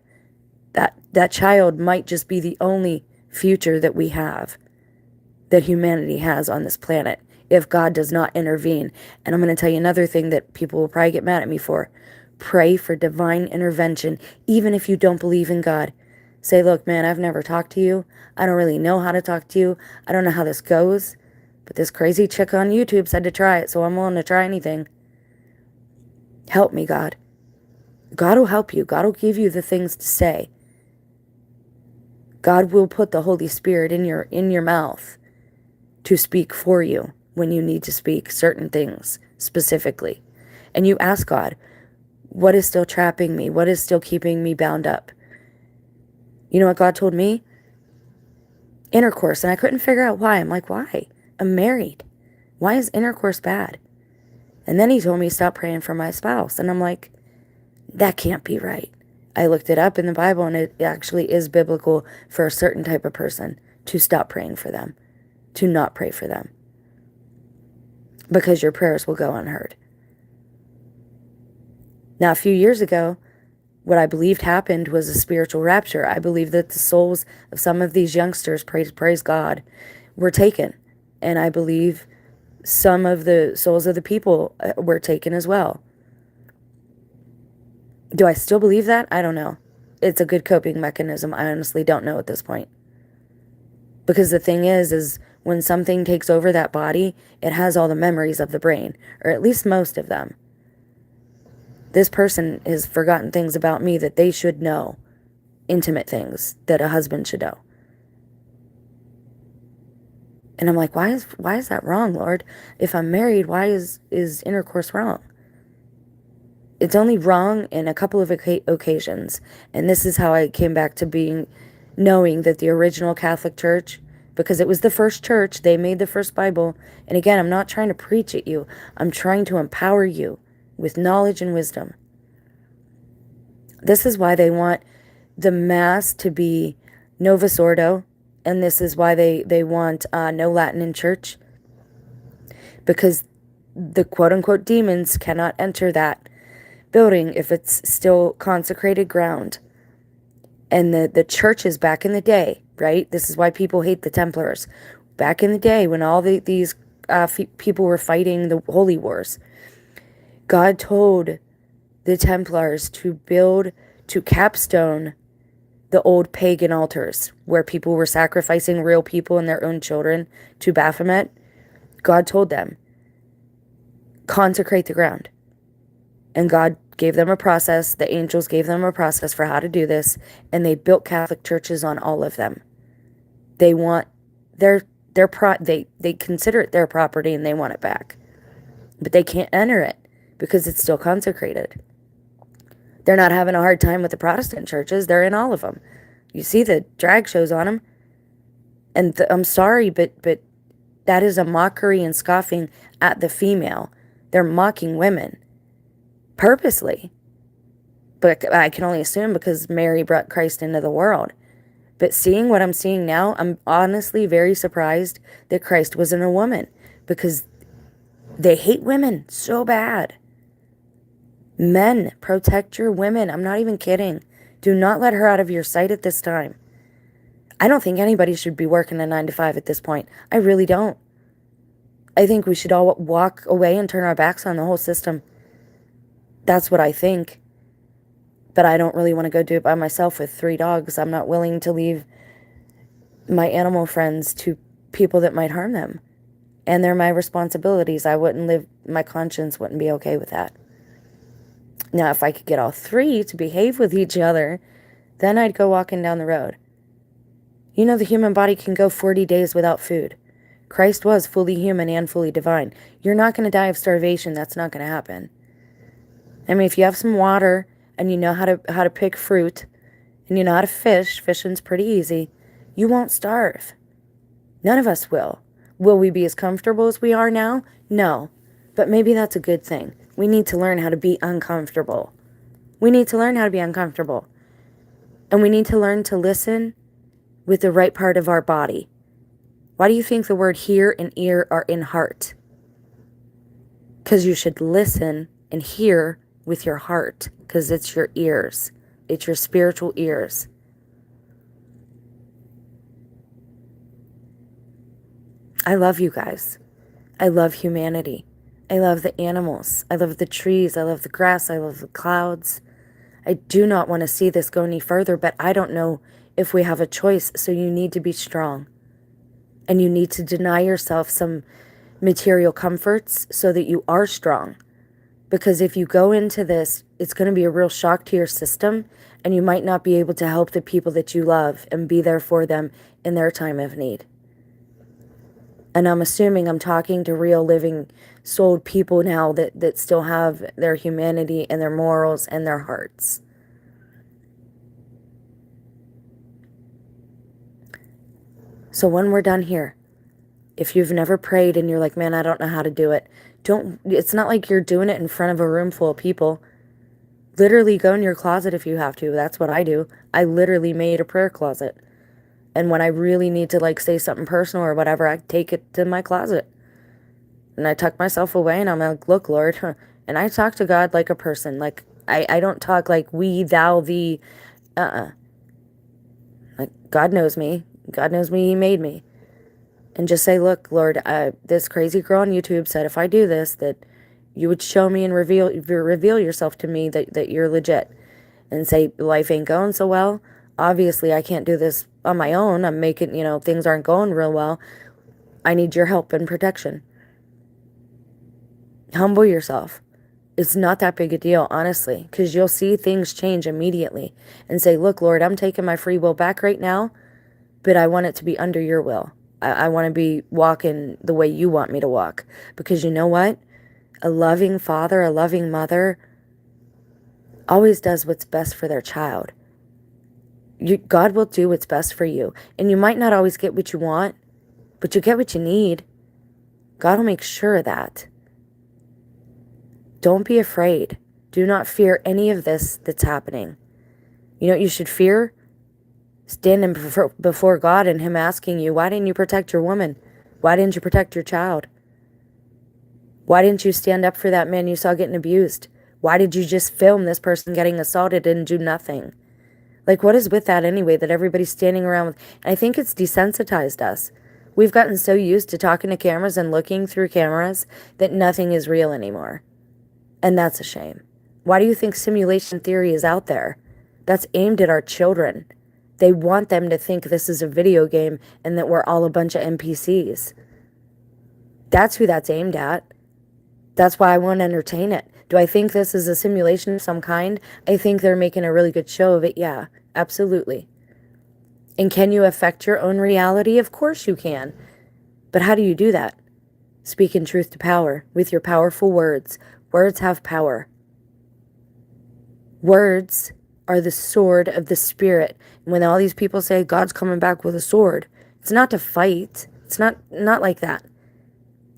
That child might just be the only future that we have, that humanity has on this planet, if God does not intervene. And I'm going to tell you another thing that people will probably get mad at me for. Pray for divine intervention, even if you don't believe in God. Say, look, man, I've never talked to you. I don't really know how to talk to you. I don't know how this goes. But this crazy chick on YouTube said to try it, so I'm willing to try anything. Help me, God. God will help you. God will give you the things to say. God will put the Holy Spirit in your mouth to speak for you when you need to speak certain things specifically. And you ask God, what is still trapping me? What is still keeping me bound up? You know what God told me? Intercourse. And I couldn't figure out why. I'm like, why? I'm married. Why is intercourse bad? And then he told me, stop praying for my spouse. And I'm like, that can't be right. I looked it up in the Bible, and it actually is biblical for a certain type of person to stop praying for them, to not pray for them, because your prayers will go unheard. Now, a few years ago, what I believed happened was a spiritual rapture. I believe that the souls of some of these youngsters, praise God, were taken. And I believe some of the souls of the people were taken as well. Do I still believe that? I don't know. It's a good coping mechanism. I honestly don't know at this point. Because the thing is when something takes over that body, it has all the memories of the brain, or at least most of them. This person has forgotten things about me that they should know, intimate things that a husband should know. And I'm like, why is that wrong, Lord? If I'm married, why is intercourse wrong? It's only wrong in a couple of occasions. And this is how I came back to knowing that the original Catholic Church, because it was the first church, they made the first Bible. And again, I'm not trying to preach at you. I'm trying to empower you with knowledge and wisdom. This is why they want the Mass to be Novus Ordo. And this is why they want no Latin in church. Because the quote-unquote demons cannot enter that building if it's still consecrated ground. And the churches back in the day, right? This is why people hate the Templars. Back in the day when all these people were fighting the holy wars, God told the Templars to capstone the old pagan altars where people were sacrificing real people and their own children to Baphomet. God told them, consecrate the ground. And God gave them a process. The angels gave them a process for how to do this. And they built Catholic churches on all of them. They want they consider it their property and they want it back. But they can't enter it because it's still consecrated. They're not having a hard time with the Protestant churches. They're in all of them. You see the drag shows on them. And I'm sorry, but that is a mockery and scoffing at the female. They're mocking women. Purposely. But I can only assume because Mary brought Christ into the world. But seeing what I'm seeing now, I'm honestly very surprised that Christ wasn't a woman. Because they hate women so bad. Men, protect your women. I'm not even kidding. Do not let her out of your sight at this time. I don't think anybody should be working a 9-to-5 at this point. I really don't. I think we should all walk away and turn our backs on the whole system. That's what I think. But I don't really want to go do it by myself with 3 dogs. I'm not willing to leave my animal friends to people that might harm them. And they're my responsibilities. My conscience wouldn't be okay with that. Now, if I could get all 3 to behave with each other, then I'd go walking down the road. You know, the human body can go 40 days without food. Christ was fully human and fully divine. You're not going to die of starvation. That's not going to happen. I mean, if you have some water and you know how to pick fruit and you know how to fish, fishing's pretty easy, you won't starve. None of us will. Will we be as comfortable as we are now? No. But maybe that's a good thing. We need to learn how to be uncomfortable. We need to learn how to be uncomfortable. And we need to learn to listen with the right part of our body. Why do you think the word hear and ear are in heart? Because you should listen and hear with your heart, because it's your ears. It's your spiritual ears. I love you guys. I love humanity. I love the animals. I love the trees. I love the grass. I love the clouds. I do not want to see this go any further, but I don't know if we have a choice, so you need to be strong. And you need to deny yourself some material comforts so that you are strong. Because if you go into this, it's going to be a real shock to your system, and you might not be able to help the people that you love and be there for them in their time of need. And I'm assuming I'm talking to real living souled people now that still have their humanity and their morals and their hearts. So when we're done here, if you've never prayed and you're like, man, I don't know how to do it, it's not like you're doing it in front of a room full of people. Literally go in your closet if you have to. That's what I do. I literally made a prayer closet. And when I really need to say something personal or whatever, I take it to my closet. And I tuck myself away and I'm like, look, Lord. And I talk to God like a person. I don't talk like we, thou, thee. God knows me. God knows me. He made me. And just say, look, Lord, this crazy girl on YouTube said if I do this, that you would show me and reveal yourself to me that you're legit. And say, life ain't going so well. Obviously, I can't do this on my own. I'm making, things aren't going real well. I need your help and protection. Humble yourself. It's not that big a deal, honestly, because you'll see things change immediately and say, look, Lord, I'm taking my free will back right now, but I want it to be under your will. I want to be walking the way you want me to walk. Because you know what? A loving father, a loving mother always does what's best for their child. God will do what's best for you. And you might not always get what you want, but you get what you need. God will make sure of that. Don't be afraid. Do not fear any of this that's happening. You know what you should fear? Standing before God and Him asking you, why didn't you protect your woman? Why didn't you protect your child? Why didn't you stand up for that man you saw getting abused? Why did you just film this person getting assaulted and do nothing? Like, what is with that anyway, that everybody's standing around with? And I think it's desensitized us. We've gotten so used to talking to cameras and looking through cameras that nothing is real anymore. And that's a shame. Why do you think simulation theory is out there? That's aimed at our children. They want them to think this is a video game and that we're all a bunch of NPCs. That's who that's aimed at. That's why I won't entertain it. Do I think this is a simulation of some kind? I think they're making a really good show of it. Yeah, absolutely. And can you affect your own reality? Of course you can. But how do you do that? Speaking truth to power with your powerful words. Words have power. Words are the sword of the Spirit. And when all these people say God's coming back with a sword, it's not to fight. It's not like that.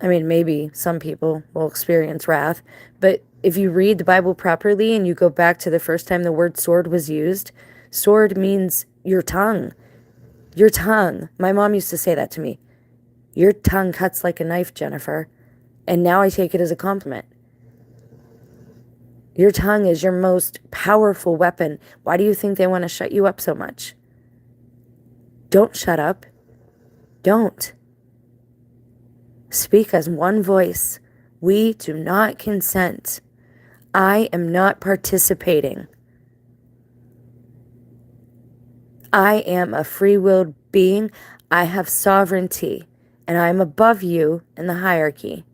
I mean, maybe some people will experience wrath, but if you read the Bible properly and you go back to the first time the word sword was used, sword means your tongue. Your tongue. My mom used to say that to me. Your tongue cuts like a knife, Jennifer. And now I take it as a compliment. Your tongue is your most powerful weapon. Why do you think they want to shut you up so much? Don't shut up. Don't. Speak as one voice. We do not consent. I am not participating. I am a free-willed being. I have sovereignty, and I am above you in the hierarchy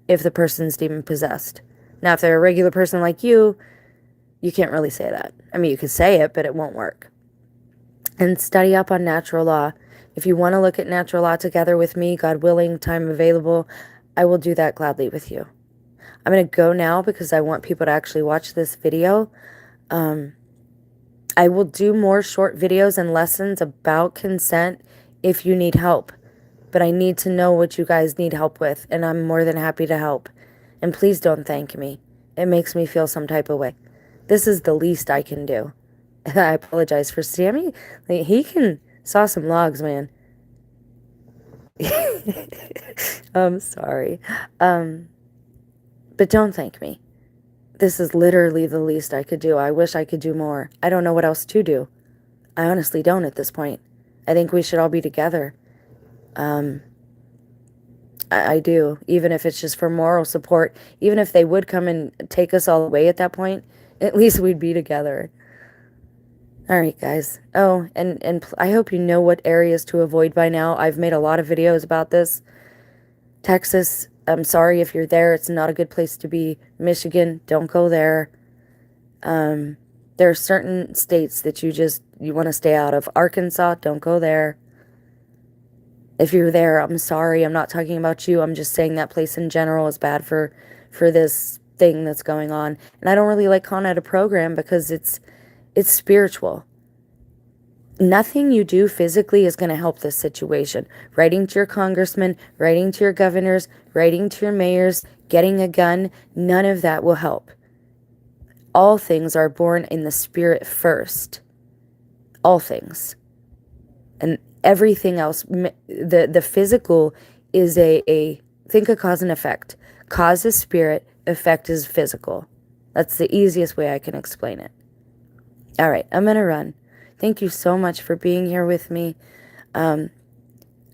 if the person's demon-possessed. Now, if they're a regular person like you can't really say that. I mean, you could say it, but it won't work. And study up on natural law. If you want to look at natural law together with me, God willing, time available, I will do that gladly with you. I'm going to go now because I want people to actually watch this video. I will do more short videos and lessons about consent if you need help. But I need to know what you guys need help with, and I'm more than happy to help. And please don't thank me. It makes me feel some type of way. This is the least I can do. And I apologize for Sammy. Like, he can saw some logs, man. I'm sorry. But don't thank me. This is literally the least I could do. I wish I could do more. I don't know what else to do. I honestly don't at this point. I think we should all be together. I do, even if it's just for moral support. Even if they would come and take us all away at that point, at least we'd be together. All right, guys. Oh, and I hope you know what areas to avoid by now. I've made a lot of videos about this. Texas, I'm sorry if you're there. It's not a good place to be. Michigan, don't go there. There are certain states that you want to stay out of. Arkansas, don't go there. If you're there, I'm sorry. I'm not talking about you. I'm just saying that place in general is bad for this thing that's going on. And I don't really like calling it a program because it's spiritual. Nothing you do physically is going to help this situation. Writing to your congressman, writing to your governors, writing to your mayors, getting a gun, none of that will help. All things are born in the spirit first. All things. And everything else, the physical is think of cause and effect. Cause is spirit, effect is physical. That's the easiest way I can explain it. All right, I'm going to run. Thank you so much for being here with me. I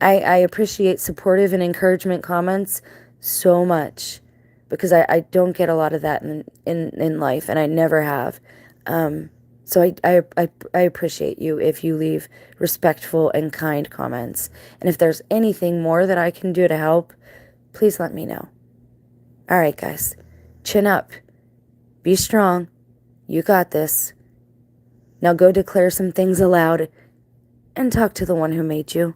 appreciate supportive and encouragement comments so much because I don't get a lot of that in life, and I never have. So I appreciate you if you leave respectful and kind comments. And if there's anything more that I can do to help, please let me know. All right, guys. Chin up. Be strong. You got this. Now go declare some things aloud and talk to the one who made you.